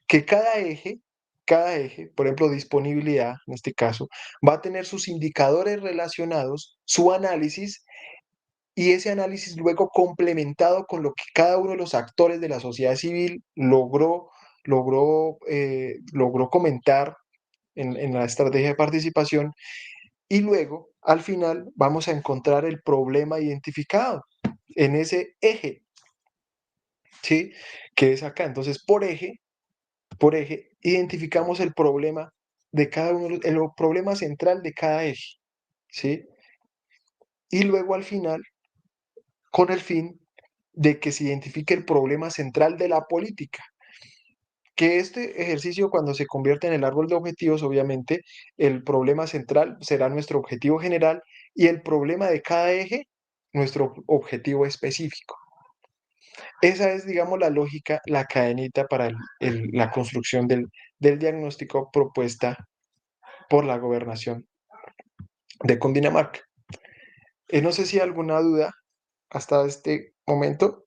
Que cada eje, por ejemplo, disponibilidad, en este caso, va a tener sus indicadores relacionados, su análisis, y ese análisis luego complementado con lo que cada uno de los actores de la sociedad civil logró comentar en la estrategia de participación, y luego, al final, vamos a encontrar el problema identificado en ese eje, ¿sí? Que es acá. Entonces, por eje, identificamos el problema de cada uno, el problema central de cada eje, ¿sí? Y luego, al final, con el fin de que se identifique el problema central de la política. Que este ejercicio, cuando se convierte en el árbol de objetivos, obviamente, el problema central será nuestro objetivo general y el problema de cada eje, nuestro objetivo específico. Esa es, digamos, la lógica, la cadenita para la construcción del diagnóstico propuesta por la gobernación de Cundinamarca. No sé si hay alguna duda hasta este momento.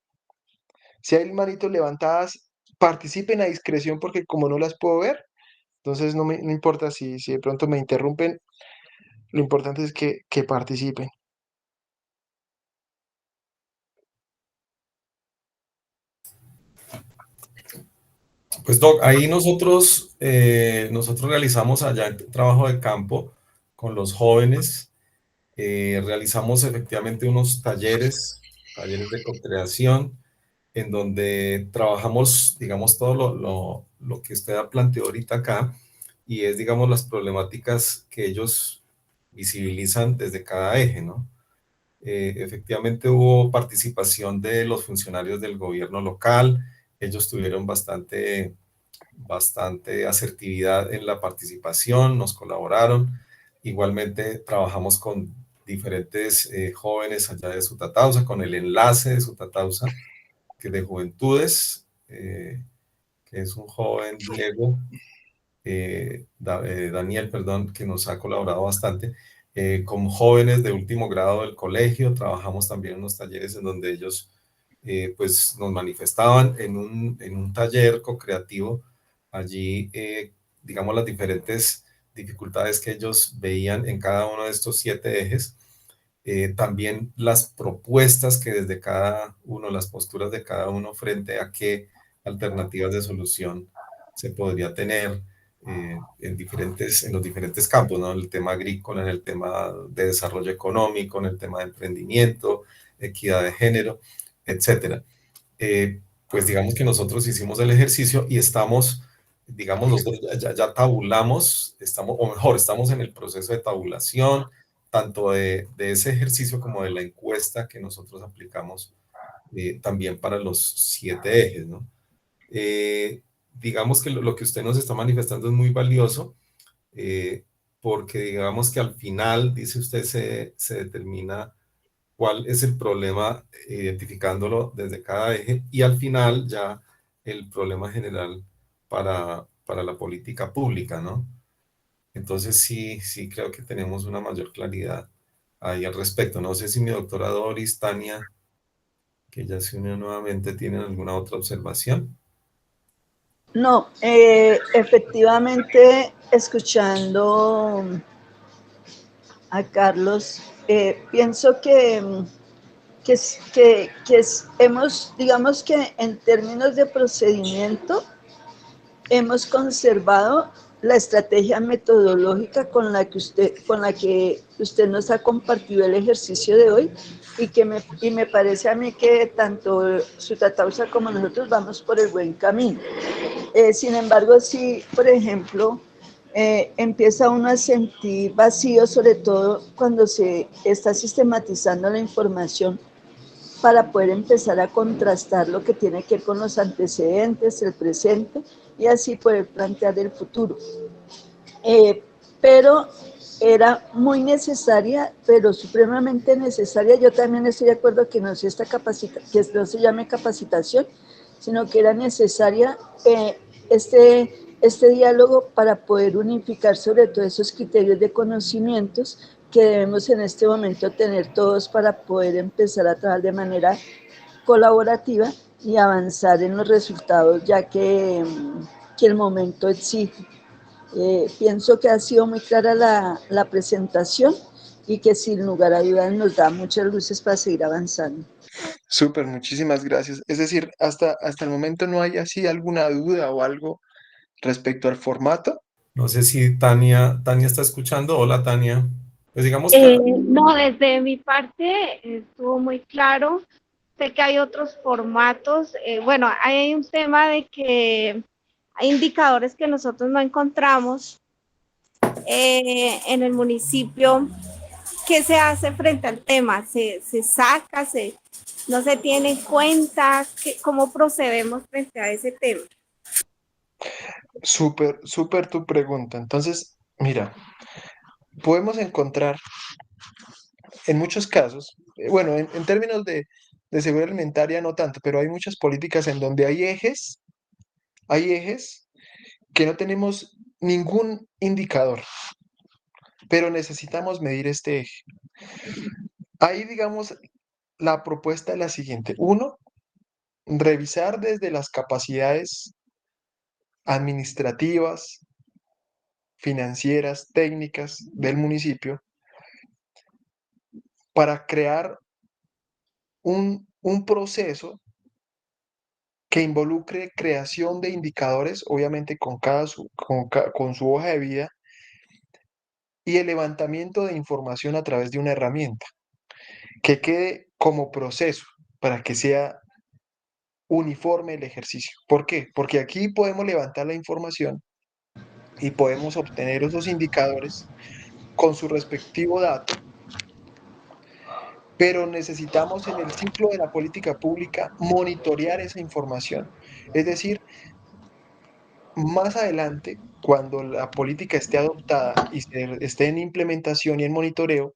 Si hay manitos levantadas, participen a discreción porque como no las puedo ver, entonces no importa si de pronto me interrumpen, lo importante es que participen. Pues Doc, ahí nosotros realizamos allá el trabajo de campo con los jóvenes, realizamos efectivamente unos talleres de co-creación, en donde trabajamos, digamos, todo lo que usted ha planteado ahorita acá, y es, digamos, las problemáticas que ellos visibilizan desde cada eje, ¿no? Efectivamente hubo participación de los funcionarios del gobierno local, ellos tuvieron bastante asertividad en la participación, nos colaboraron. Igualmente trabajamos con diferentes jóvenes allá de Sutatausa, con el enlace de Sutatausa, que de juventudes, que es un joven Diego, Daniel, perdón, que nos ha colaborado bastante. Con jóvenes de último grado del colegio, trabajamos también en unos talleres en donde ellos pues nos manifestaban en un taller co-creativo. Allí, digamos, las diferentes dificultades que ellos veían en cada uno de estos 7 ejes, también las propuestas que desde cada uno, las posturas de cada uno frente a qué alternativas de solución se podría tener en los diferentes campos, ¿no? En el tema agrícola, en el tema de desarrollo económico, en el tema de emprendimiento, equidad de género, etcétera. Pues digamos que nosotros hicimos el ejercicio y estamos, digamos, nosotros ya tabulamos, estamos en el proceso de tabulación, tanto de ese ejercicio como de la encuesta que nosotros aplicamos también para los 7 ejes, ¿no? Digamos que lo que usted nos está manifestando es muy valioso, porque digamos que al final, dice usted, se determina cuál es el problema, identificándolo desde cada eje, y al final ya el problema general para la política pública, ¿no? Entonces sí creo que tenemos una mayor claridad ahí al respecto. No sé si mi doctora Doris, Tania, que ya se unió nuevamente, ¿tienen alguna otra observación? No, efectivamente, escuchando a Carlos, pienso hemos, digamos que en términos de procedimiento, hemos conservado la estrategia metodológica con la que usted nos ha compartido el ejercicio de hoy y me parece a mí que tanto Sutatausa como nosotros vamos por el buen camino. Sin embargo, sí, por ejemplo, empieza uno a sentir vacío, sobre todo cuando se está sistematizando la información para poder empezar a contrastar lo que tiene que ver con los antecedentes, el presente, y así poder plantear el futuro. Pero era muy necesaria, pero supremamente necesaria. Yo también estoy de acuerdo que no se llame capacitación, sino que era necesaria este diálogo para poder unificar sobre todo esos criterios de conocimientos que debemos en este momento tener todos para poder empezar a trabajar de manera colaborativa y avanzar en los resultados, ya que el momento exige. Pienso que ha sido muy clara la presentación y que sin lugar a dudas nos da muchas luces para seguir avanzando. Súper, muchísimas gracias. Es decir, hasta el momento no hay así alguna duda o algo respecto al formato. No sé si Tania está escuchando. Hola, Tania. Pues digamos que... No, desde mi parte estuvo muy claro. Sé que hay otros formatos. Bueno, hay un tema de que hay indicadores que nosotros no encontramos en el municipio. ¿Qué se hace frente al tema? ¿Se saca? ¿No se tiene en cuenta? ¿Cómo procedemos frente a ese tema? Súper, súper tu pregunta. Entonces, mira, podemos encontrar en muchos casos, bueno, en términos de seguridad alimentaria no tanto, pero hay muchas políticas en donde hay ejes que no tenemos ningún indicador, pero necesitamos medir este eje. Ahí, digamos, la propuesta es la siguiente. Uno, revisar desde las capacidades administrativas, financieras, técnicas del municipio para crear un proceso que involucre creación de indicadores, obviamente con su hoja de vida, y el levantamiento de información a través de una herramienta, que quede como proceso para que sea uniforme el ejercicio. ¿Por qué? Porque aquí podemos levantar la información y podemos obtener esos indicadores con su respectivo dato, pero necesitamos en el ciclo de la política pública monitorear esa información. Es decir, más adelante, cuando la política esté adoptada y esté en implementación y en monitoreo,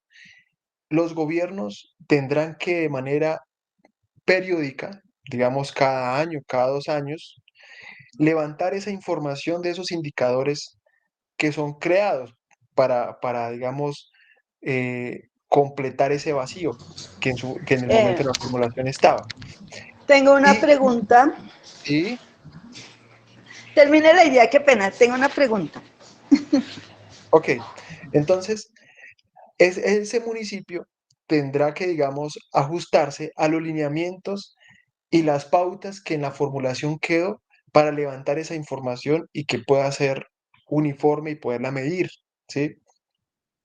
los gobiernos tendrán que de manera periódica, digamos cada año, cada 2 años, levantar esa información de esos indicadores que son creados para digamos, completar ese vacío que en el momento de la formulación estaba. Tengo una Y, pregunta. y Termine la idea, qué pena. Tengo una pregunta. ok, entonces, ese municipio tendrá que, digamos, ajustarse a los lineamientos y las pautas que en la formulación quedó para levantar esa información y que pueda ser uniforme y poderla medir, ¿sí?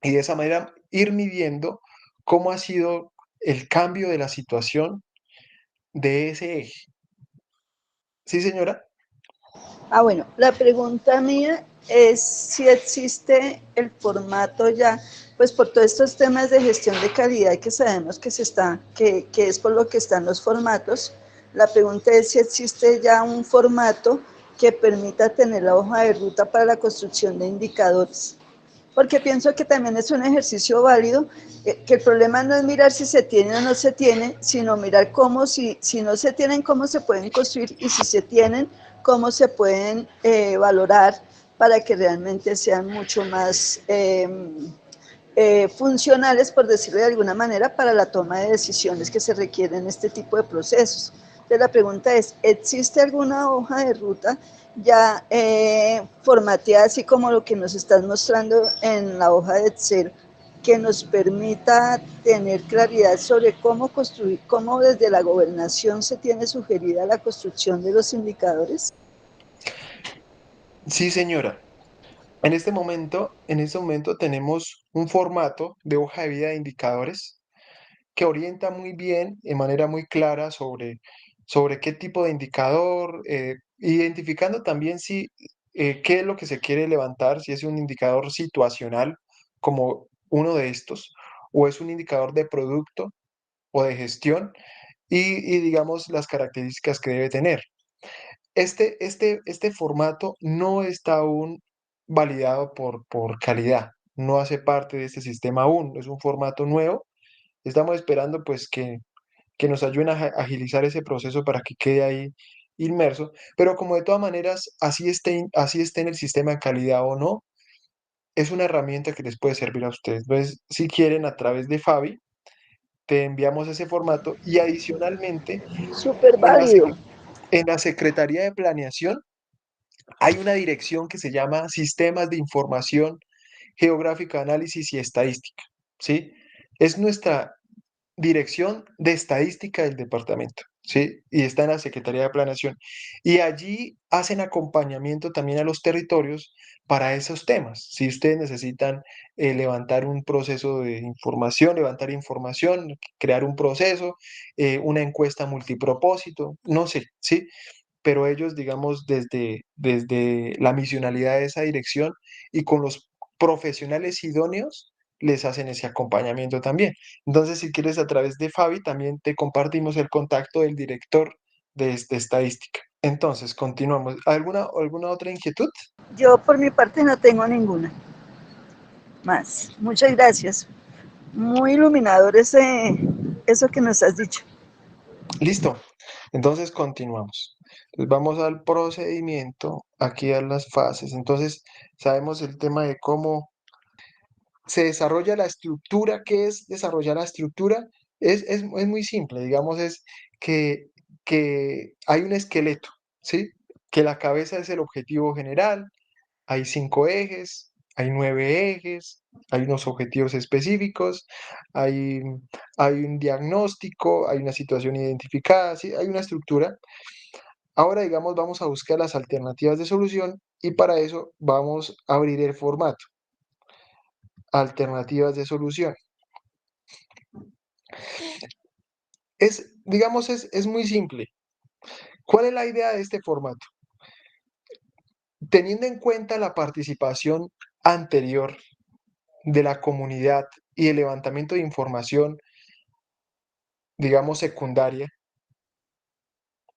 Y de esa manera ir midiendo cómo ha sido el cambio de la situación de ese eje. ¿Sí, señora? Bueno, la pregunta mía es si existe el formato ya, pues por todos estos temas de gestión de calidad que sabemos que es por lo que están los formatos. La pregunta es si existe ya un formato que permita tener la hoja de ruta para la construcción de indicadores. Porque pienso que también es un ejercicio válido, que el problema no es mirar si se tiene o no se tiene, sino mirar cómo, si no se tienen, cómo se pueden construir, y si se tienen, cómo se pueden valorar para que realmente sean mucho más funcionales, por decirlo de alguna manera, para la toma de decisiones que se requieren en este tipo de procesos. Entonces la pregunta es, ¿existe alguna hoja de ruta ya formateada, así como lo que nos estás mostrando en la hoja de Excel, que nos permita tener claridad sobre cómo construir, cómo desde la gobernación se tiene sugerida la construcción de los indicadores? Sí, señora. En este momento tenemos un formato de hoja de vida de indicadores que orienta muy bien, de manera muy clara sobre qué tipo de indicador, identificando también si, qué es lo que se quiere levantar, si es un indicador situacional como uno de estos, o es un indicador de producto o de gestión, y digamos las características que debe tener. Este formato no está aún validado por calidad, no hace parte de este sistema aún, es un formato nuevo. Estamos esperando pues que nos ayuden a agilizar ese proceso para que quede ahí inmerso, pero como de todas maneras, así esté en el sistema de calidad o no, es una herramienta que les puede servir a ustedes. Entonces, si quieren, a través de Fabi, te enviamos ese formato y adicionalmente Súper en la, válido. en la Secretaría de Planeación hay una dirección que se llama Sistemas de Información Geográfica, Análisis y Estadística, ¿sí? Es nuestra dirección de estadística del departamento, ¿sí? Y está en la Secretaría de Planeación. Y allí hacen acompañamiento también a los territorios para esos temas. Si ustedes necesitan levantar un proceso de información, levantar información, crear un proceso, una encuesta multipropósito, no sé, ¿sí? Pero ellos, digamos, desde la misionalidad de esa dirección y con los profesionales idóneos, les hacen ese acompañamiento también. Entonces, si quieres, a través de Fabi, también te compartimos el contacto del director de estadística. Entonces, continuamos. ¿Alguna otra inquietud? Yo por mi parte no tengo ninguna más. Muchas gracias. Muy iluminador eso que nos has dicho. Listo. Entonces, continuamos. Entonces, vamos al procedimiento, aquí a las fases. Entonces, sabemos el tema de cómo se desarrolla la estructura. ¿Qué es desarrollar la estructura? Es muy simple, digamos, es que, que hay un esqueleto, ¿sí? Que la cabeza es el objetivo general, hay 5 ejes, hay 9 ejes, hay unos objetivos específicos, hay, hay un diagnóstico, hay una situación identificada, ¿sí? Hay una estructura. Ahora, digamos, vamos a buscar las alternativas de solución y para eso vamos a abrir el formato, alternativas de solución. Digamos, es muy simple. ¿Cuál es la idea de este formato? Teniendo en cuenta la participación anterior de la comunidad y el levantamiento de información, digamos, secundaria,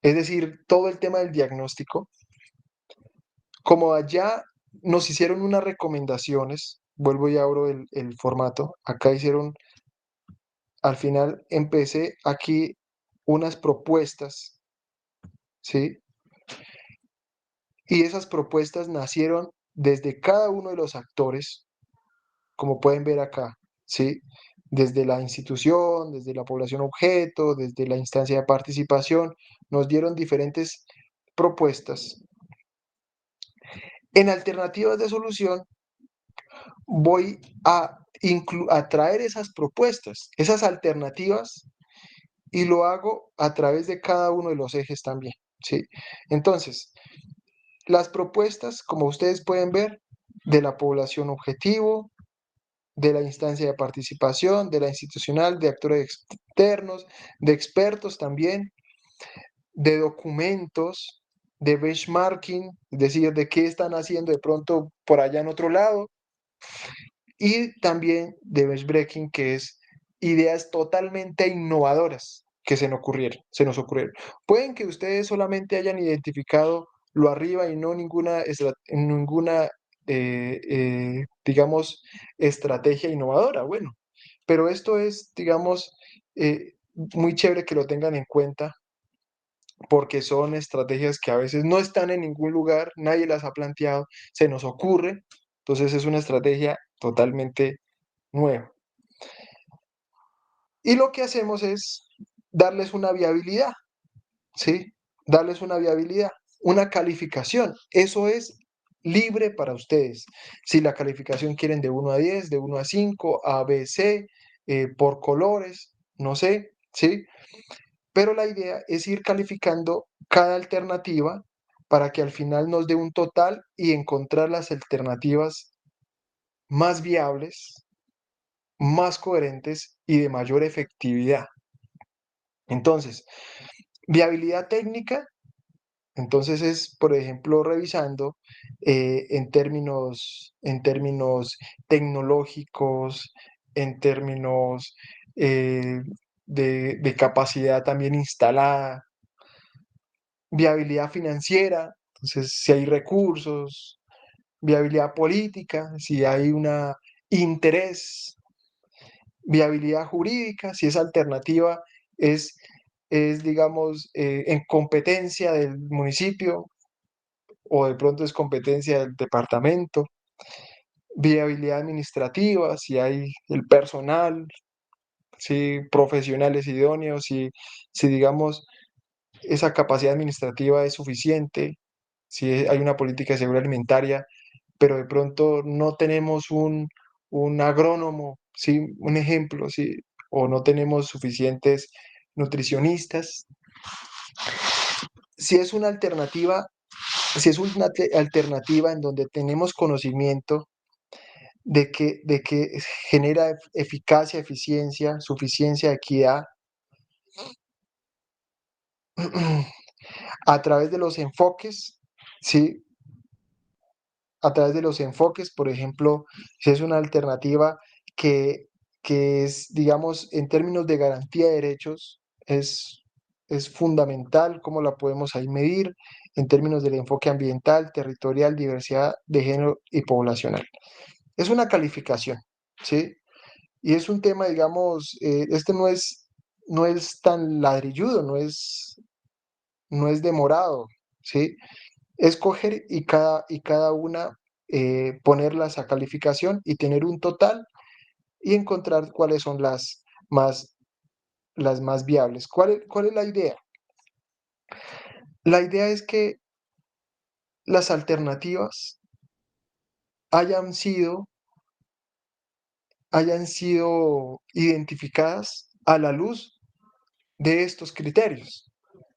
es decir, todo el tema del diagnóstico, como allá nos hicieron unas recomendaciones, vuelvo y abro el formato, acá hicieron, al final empecé aquí unas propuestas, ¿sí? Y esas propuestas nacieron desde cada uno de los actores, como pueden ver acá, ¿sí? Desde la institución, desde la población objeto, desde la instancia de participación, nos dieron diferentes propuestas. En alternativas de solución, voy a traer esas propuestas, esas alternativas, y lo hago a través de cada uno de los ejes también, ¿sí? Entonces, las propuestas, como ustedes pueden ver, de la población objetivo, de la instancia de participación, de la institucional, de actores externos, de expertos también, de documentos, de benchmarking, es decir, de qué están haciendo de pronto por allá en otro lado, y también de benchbreaking, que es ideas totalmente innovadoras que se nos ocurrieron. Pueden que ustedes solamente hayan identificado lo arriba y no ninguna digamos, estrategia innovadora. Bueno, pero esto es, digamos, muy chévere que lo tengan en cuenta porque son estrategias que a veces no están en ningún lugar, nadie las ha planteado, se nos ocurre, entonces es una estrategia totalmente nueva. Y lo que hacemos es darles una viabilidad, ¿sí? Darles una viabilidad, una calificación. Eso es libre para ustedes. Si la calificación quieren de 1 a 10, de 1 a 5, A, B, C, por colores, no sé, ¿sí? Pero la idea es ir calificando cada alternativa para que al final nos dé un total y encontrar las alternativas más viables, más coherentes y de mayor efectividad. Entonces, viabilidad técnica, entonces es, por ejemplo, revisando en términos tecnológicos, en términos de capacidad también instalada, viabilidad financiera, entonces si hay recursos, viabilidad política, si hay un interés, viabilidad jurídica, si esa alternativa es, digamos, en competencia del municipio o de pronto es competencia del departamento, viabilidad administrativa, si hay el personal, si profesionales idóneos, si digamos esa capacidad administrativa es suficiente, si hay una política de seguridad alimentaria, pero de pronto no tenemos un agrónomo, ¿sí? Un ejemplo, ¿sí? O no tenemos suficientes nutricionistas. Si es una alternativa, si es una alternativa en donde tenemos conocimiento de que genera eficacia, eficiencia, suficiencia, equidad, a través de los enfoques, ¿sí? A través de los enfoques, por ejemplo, si es una alternativa que, que es, digamos, en términos de garantía de derechos, es fundamental cómo la podemos ahí medir en términos del enfoque ambiental, territorial, diversidad de género y poblacional. Es una calificación, ¿sí? Y es un tema, digamos, este no es tan ladrilludo, no es demorado, ¿sí? Escoger y cada una ponerlas a calificación y tener un total y encontrar cuáles son más, las más viables. ¿Cuál es la idea? La idea es que las alternativas hayan sido, hayan sido identificadas a la luz de estos criterios,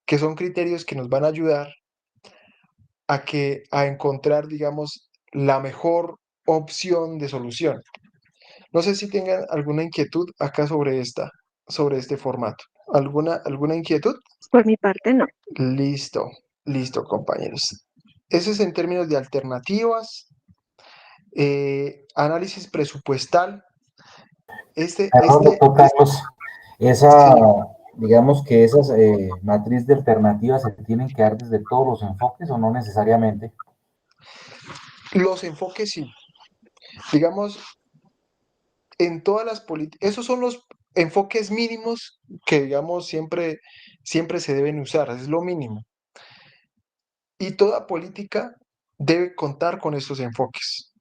que son criterios que nos van a ayudar a encontrar, digamos, la mejor opción de solución. No sé si tengan alguna inquietud acá sobre este formato. ¿Alguna inquietud? Por mi parte, no. Listo, listo, compañeros. Eso es en términos de alternativas, análisis presupuestal. Perdón, doctor Carlos, esa, Sí, digamos que esas matriz de alternativas se tienen que dar desde todos los enfoques o no necesariamente. los enfoques sí. Digamos, en todas las políticas, esos son los enfoques mínimos que, digamos, siempre se deben usar, es lo mínimo. Y toda política debe contar con estos enfoques,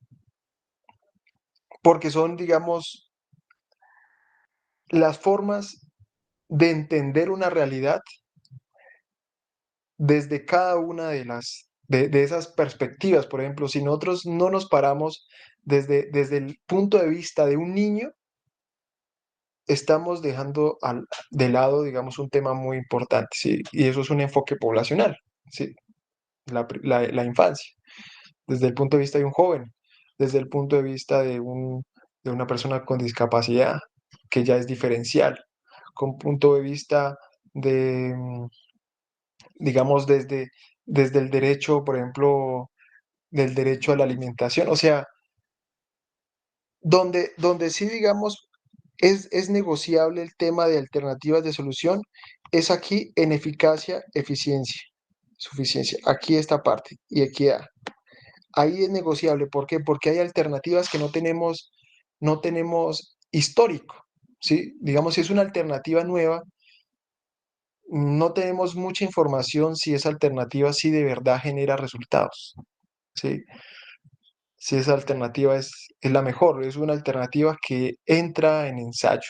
porque son, digamos, las formas de entender una realidad desde cada una de esas perspectivas. Por ejemplo, si nosotros no nos paramos desde el punto de vista de un niño, estamos dejando de lado, digamos, un tema muy importante, ¿sí? Y eso es un enfoque poblacional, ¿sí? La infancia, desde el punto de vista de un joven, desde el punto de vista de una persona con discapacidad, que ya es diferencial, con punto de vista de, digamos, desde el derecho, por ejemplo, del derecho a la alimentación, o sea, donde sí, digamos, es negociable el tema de alternativas de solución, es aquí en eficacia, eficiencia, suficiencia, aquí esta parte y equidad. Ahí es negociable, ¿por qué? Porque hay alternativas que no tenemos histórico, ¿sí? Digamos, si es una alternativa nueva, no tenemos mucha información si esa alternativa sí de verdad genera resultados, ¿sí? Si esa alternativa es la mejor, es una alternativa que entra en ensayo.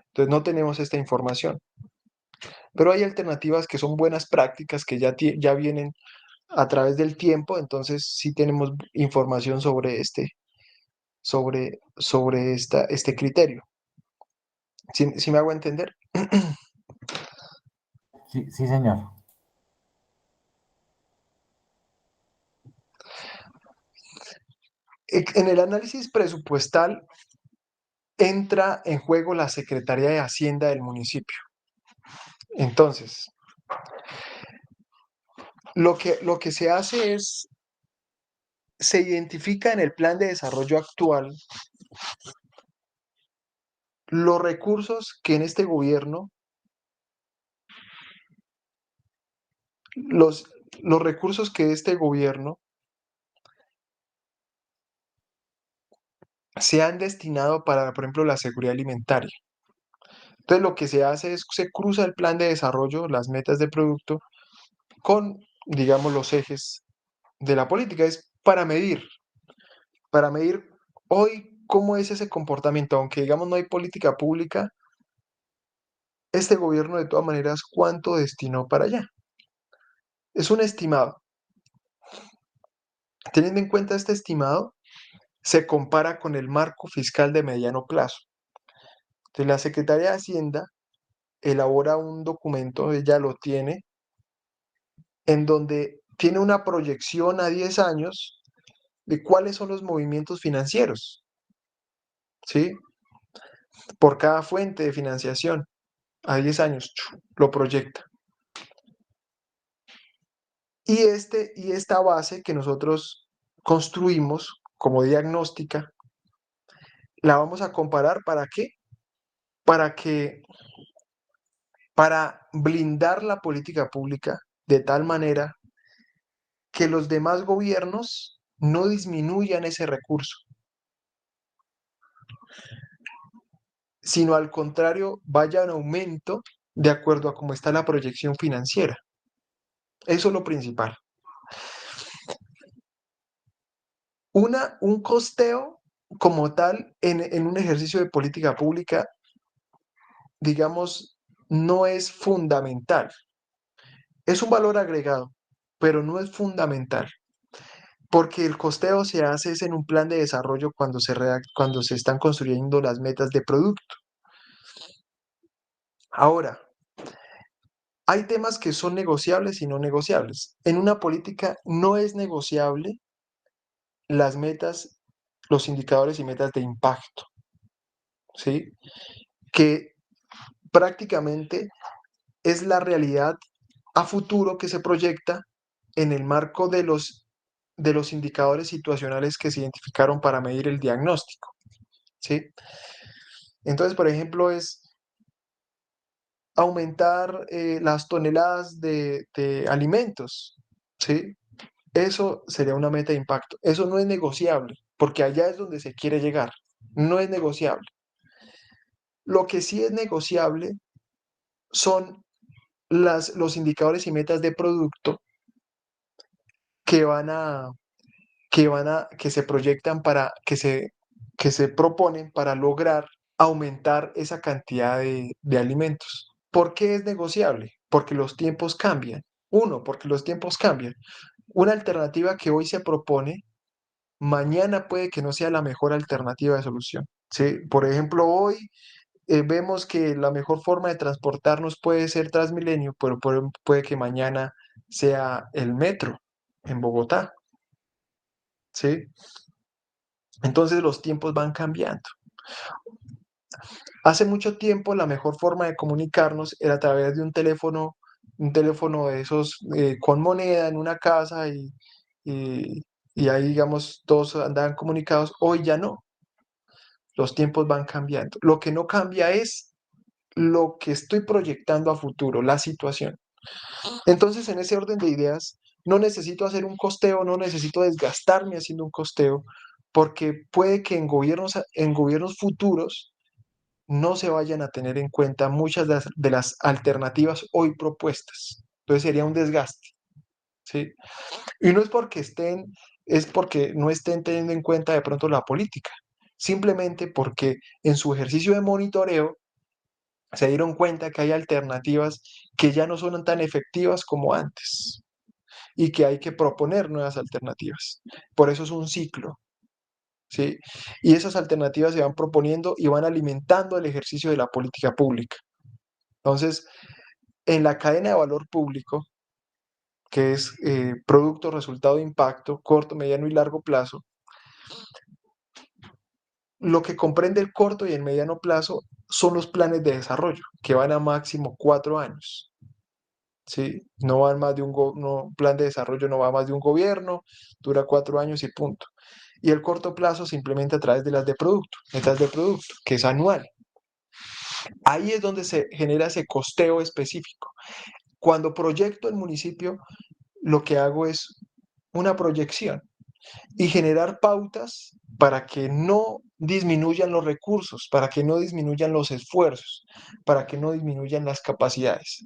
Entonces no tenemos esta información. Pero hay alternativas que son buenas prácticas que ya vienen a través del tiempo, entonces sí tenemos información sobre este criterio. ¿Sí me hago entender? Sí, sí, señor. En el análisis presupuestal entra en juego la Secretaría de Hacienda del municipio. Entonces, lo que se hace es, se identifica en el plan de desarrollo actual los recursos que en este gobierno, los, los recursos que este gobierno se han destinado para, por ejemplo, la seguridad alimentaria. Entonces, lo que se hace es, se cruza el plan de desarrollo, las metas de producto, con, digamos, los ejes de la política. Es para medir hoy cómo es ese comportamiento. Aunque, digamos, no hay política pública, este gobierno, de todas maneras, ¿cuánto destinó para allá? Es un estimado. Teniendo en cuenta este estimado, se compara con el marco fiscal de mediano plazo. Entonces, la Secretaría de Hacienda elabora un documento, ella lo tiene, en donde tiene una proyección a 10 años de cuáles son los movimientos financieros, ¿sí? Por cada fuente de financiación, a 10 años, lo proyecta. Y esta base que nosotros construimos como diagnóstica, la vamos a comparar ¿para qué? Para blindar la política pública de tal manera que los demás gobiernos no disminuyan ese recurso, sino al contrario, vaya en aumento de acuerdo a cómo está la proyección financiera. Eso es lo principal. Un costeo como tal en un ejercicio de política pública, digamos, no es fundamental. Es un valor agregado, pero no es fundamental, porque el costeo se hace es en un plan de desarrollo cuando se están construyendo las metas de producto. Ahora, hay temas que son negociables y no negociables. En una política no es negociable las metas, los indicadores y metas de impacto, ¿sí? Que prácticamente es la realidad a futuro que se proyecta en el marco de los indicadores situacionales que se identificaron para medir el diagnóstico, ¿sí? Entonces, por ejemplo, es aumentar las toneladas de alimentos, ¿sí? Eso sería una meta de impacto. Eso no es negociable, porque allá es donde se quiere llegar. No es negociable. Lo que sí es negociable son los indicadores y metas de producto que que se proyectan que se proponen para lograr aumentar esa cantidad de alimentos. ¿Por qué es negociable? Porque los tiempos cambian. Porque los tiempos cambian. Una alternativa que hoy se propone, mañana puede que no sea la mejor alternativa de solución. ¿Sí? Por ejemplo, hoy vemos que la mejor forma de transportarnos puede ser Transmilenio, pero puede que mañana sea el metro en Bogotá. ¿Sí? Entonces los tiempos van cambiando. Hace mucho tiempo la mejor forma de comunicarnos era a través de un teléfono de esos con moneda en una casa y, y ahí, digamos, todos andaban comunicados. Hoy ya no, los tiempos van cambiando. Lo que no cambia es lo que estoy proyectando a futuro, la situación. Entonces, en ese orden de ideas, no necesito hacer un costeo, no necesito desgastarme haciendo un costeo, porque puede que en gobiernos futuros no se vayan a tener en cuenta muchas de las alternativas hoy propuestas. Entonces sería un desgaste, ¿sí? Y no es porque es porque no estén teniendo en cuenta de pronto la política, simplemente porque en su ejercicio de monitoreo se dieron cuenta que hay alternativas que ya no son tan efectivas como antes y que hay que proponer nuevas alternativas. Por eso es un ciclo, ¿sí? Y esas alternativas se van proponiendo y van alimentando el ejercicio de la política pública. Entonces, en la cadena de valor público, que es producto, resultado, impacto, corto, mediano y largo plazo, lo que comprende el corto y el mediano plazo son los planes de desarrollo, que van a máximo 4 años. ¿Sí? No van más de un plan de desarrollo no va más de un gobierno, dura 4 años y punto. Y el corto plazo se implementa a través de las de producto, metas de producto, que es anual. Ahí es donde se genera ese costeo específico. Cuando proyecto el municipio, lo que hago es una proyección y generar pautas para que no disminuyan los recursos, para que no disminuyan los esfuerzos, para que no disminuyan las capacidades.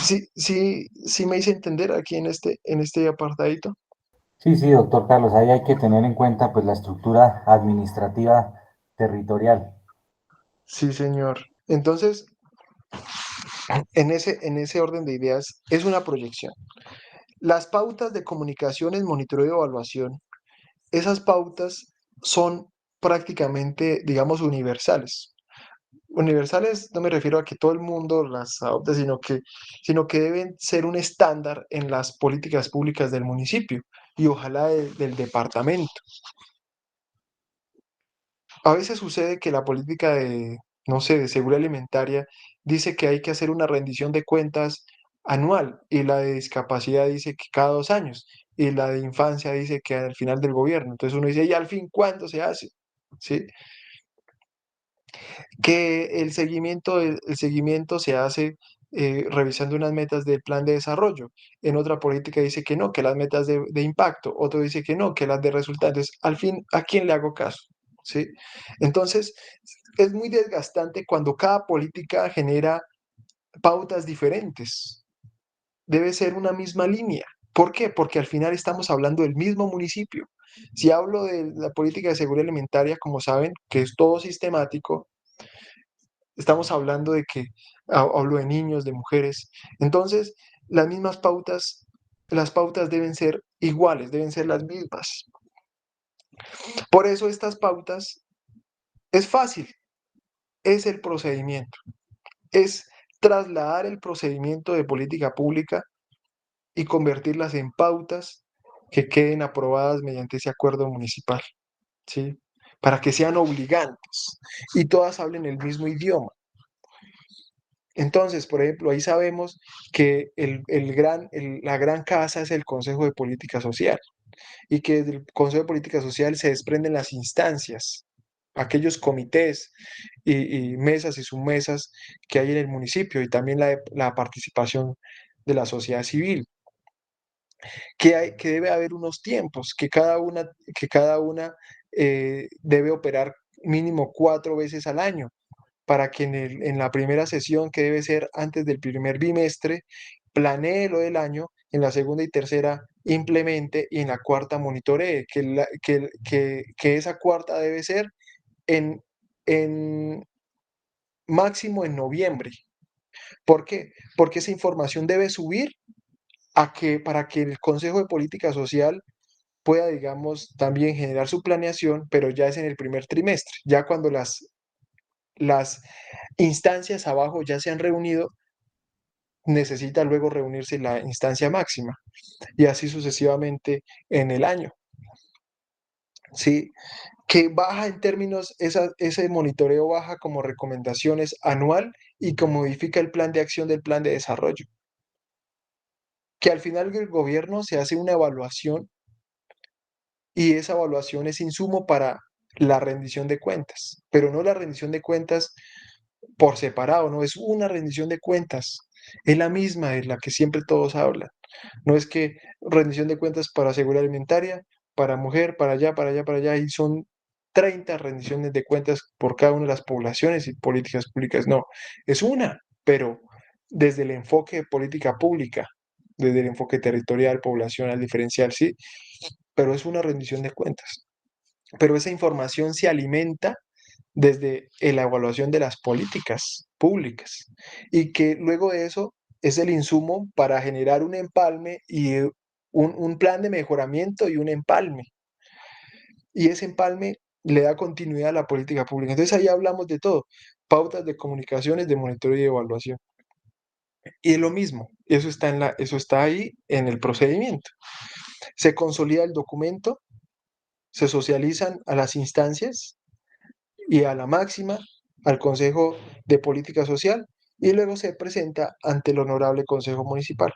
Sí me hice entender aquí en este apartadito. Sí, sí, doctor Carlos, ahí hay que tener en cuenta pues la estructura administrativa territorial. Sí, señor. Entonces, en ese orden de ideas, es una proyección. Las pautas de comunicaciones, monitoreo y evaluación, esas pautas son prácticamente, digamos, universales. Universales no me refiero a que todo el mundo las adopte, sino que deben ser un estándar en las políticas públicas del municipio y ojalá del departamento. A veces sucede que la política de, no sé, de seguridad alimentaria dice que hay que hacer una rendición de cuentas anual y la de discapacidad dice que cada 2 años y la de infancia dice que al final del gobierno. Entonces uno dice, ¿y al fin cuándo se hace? ¿Sí? Que el seguimiento se hace revisando unas metas del plan de desarrollo. En otra política dice que no, que las metas de impacto. Otro dice que no, que las de resultados. Al fin, ¿a quién le hago caso? ¿Sí? Entonces, es muy desgastante cuando cada política genera pautas diferentes. Debe ser una misma línea. ¿Por qué? Porque al final estamos hablando del mismo municipio. Si hablo de la política de seguridad alimentaria, como saben, que es todo sistemático, estamos hablando de que hablo de niños, de mujeres. Entonces, las pautas deben ser iguales, deben ser las mismas. Por eso estas pautas es fácil, es el procedimiento, es trasladar el procedimiento de política pública y convertirlas en pautas que queden aprobadas mediante ese acuerdo municipal, ¿sí? Para que sean obligantes y todas hablen el mismo idioma. Entonces, por ejemplo, ahí sabemos que la gran casa es el Consejo de Política Social y que del Consejo de Política Social se desprenden las instancias, aquellos comités y mesas y submesas que hay en el municipio y también la participación de la sociedad civil, que debe haber unos tiempos, que cada una debe operar mínimo 4 veces al año para que en la primera sesión, que debe ser antes del primer bimestre, planee lo del año, en la segunda y tercera implemente y en la cuarta monitoree, que esa cuarta debe ser en, en máximo en noviembre. ¿Por qué? Porque esa información debe subir para que el Consejo de Política Social pueda, digamos, también generar su planeación, pero ya es en el primer trimestre, ya cuando las instancias abajo ya se han reunido, necesita luego reunirse la instancia máxima y así sucesivamente en el año. ¿Sí? Que baja en términos, ese monitoreo baja como recomendaciones anual y que modifica el plan de acción del plan de desarrollo. Que al final del gobierno se hace una evaluación y esa evaluación es insumo para la rendición de cuentas, pero no la rendición de cuentas por separado, no es una rendición de cuentas, es la misma de la que siempre todos hablan. No es que rendición de cuentas para seguridad alimentaria, para mujer, para allá, para allá, para allá, y son 30 rendiciones de cuentas por cada una de las poblaciones y políticas públicas. No, es una, pero desde el enfoque de política pública, desde el enfoque territorial, poblacional, diferencial, sí, pero es una rendición de cuentas. Pero esa información se alimenta desde la evaluación de las políticas públicas y que luego de eso es el insumo para generar un empalme y un plan de mejoramiento y un empalme. Y ese empalme le da continuidad a la política pública. Entonces ahí hablamos de todo, pautas de comunicaciones, de monitoreo y evaluación. Y es lo mismo, eso está ahí en el procedimiento. Se consolida el documento, se socializan a las instancias y a la máxima, al Consejo de Política Social, y luego se presenta ante el Honorable Consejo Municipal.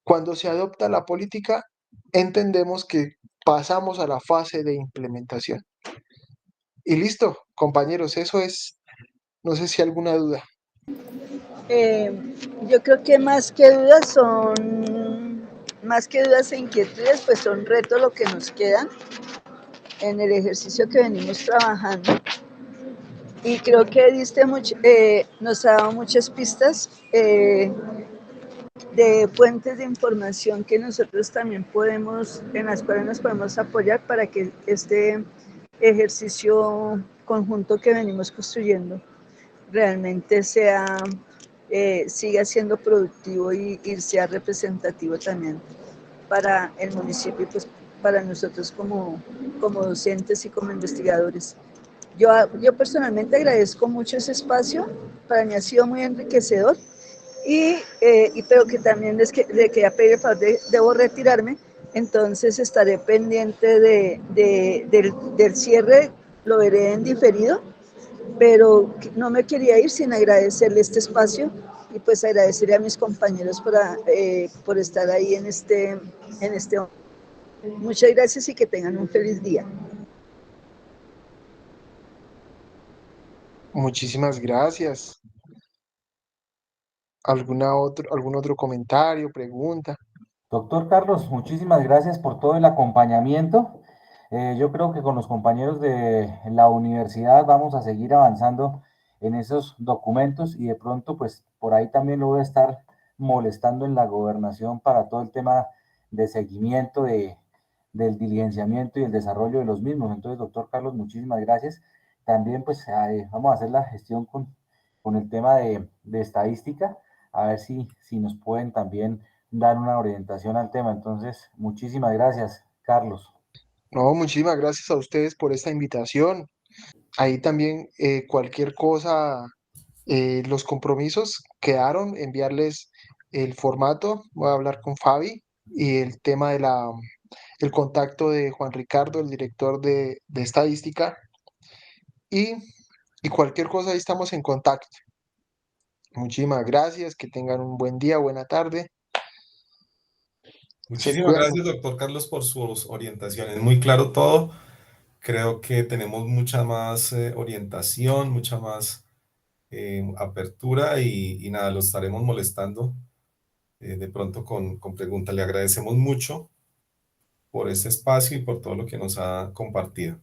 Cuando se adopta la política, entendemos que pasamos a la fase de implementación. Y listo, compañeros, eso es, no sé si alguna duda. Yo creo que más que dudas e inquietudes, pues son retos lo que nos quedan en el ejercicio que venimos trabajando. Y creo que nos ha dado muchas pistas de fuentes de información que nosotros también en las cuales nos podemos apoyar para que este ejercicio conjunto que venimos construyendo realmente siga siendo productivo y sea representativo también para el municipio y pues para nosotros como docentes y como investigadores. Yo personalmente agradezco mucho ese espacio, para mí ha sido muy enriquecedor pero que también le quería pedir el favor debo retirarme, entonces estaré pendiente del cierre, lo veré en diferido, pero no me quería ir sin agradecerle este espacio y pues agradecerle a mis compañeros por estar ahí en este. Muchas gracias y que tengan un feliz día. Muchísimas gracias. ¿Algún otro comentario, pregunta? Doctor Carlos, muchísimas gracias por todo el acompañamiento. Yo creo que con los compañeros de la universidad vamos a seguir avanzando en esos documentos y de pronto, pues por ahí también lo voy a estar molestando en la gobernación para todo el tema de seguimiento del diligenciamiento y el desarrollo de los mismos. Entonces, doctor Carlos, muchísimas gracias. También, pues, vamos a hacer la gestión con el tema de estadística, a ver si nos pueden también dar una orientación al tema. Entonces, muchísimas gracias, Carlos. No, muchísimas gracias a ustedes por esta invitación. Ahí también cualquier cosa, los compromisos quedaron, enviarles el formato, voy a hablar con Fabi y el tema el contacto de Juan Ricardo, el director de estadística, y, y cualquier cosa ahí estamos en contacto. Muchísimas gracias, que tengan un buen día, buena tarde. Se Muchísimas cuidan. gracias, doctor Carlos, por sus orientaciones. Muy claro todo. Creo que tenemos mucha más orientación, mucha más apertura y nada, lo estaremos molestando de pronto con preguntas. Le agradecemos mucho por este espacio y por todo lo que nos ha compartido.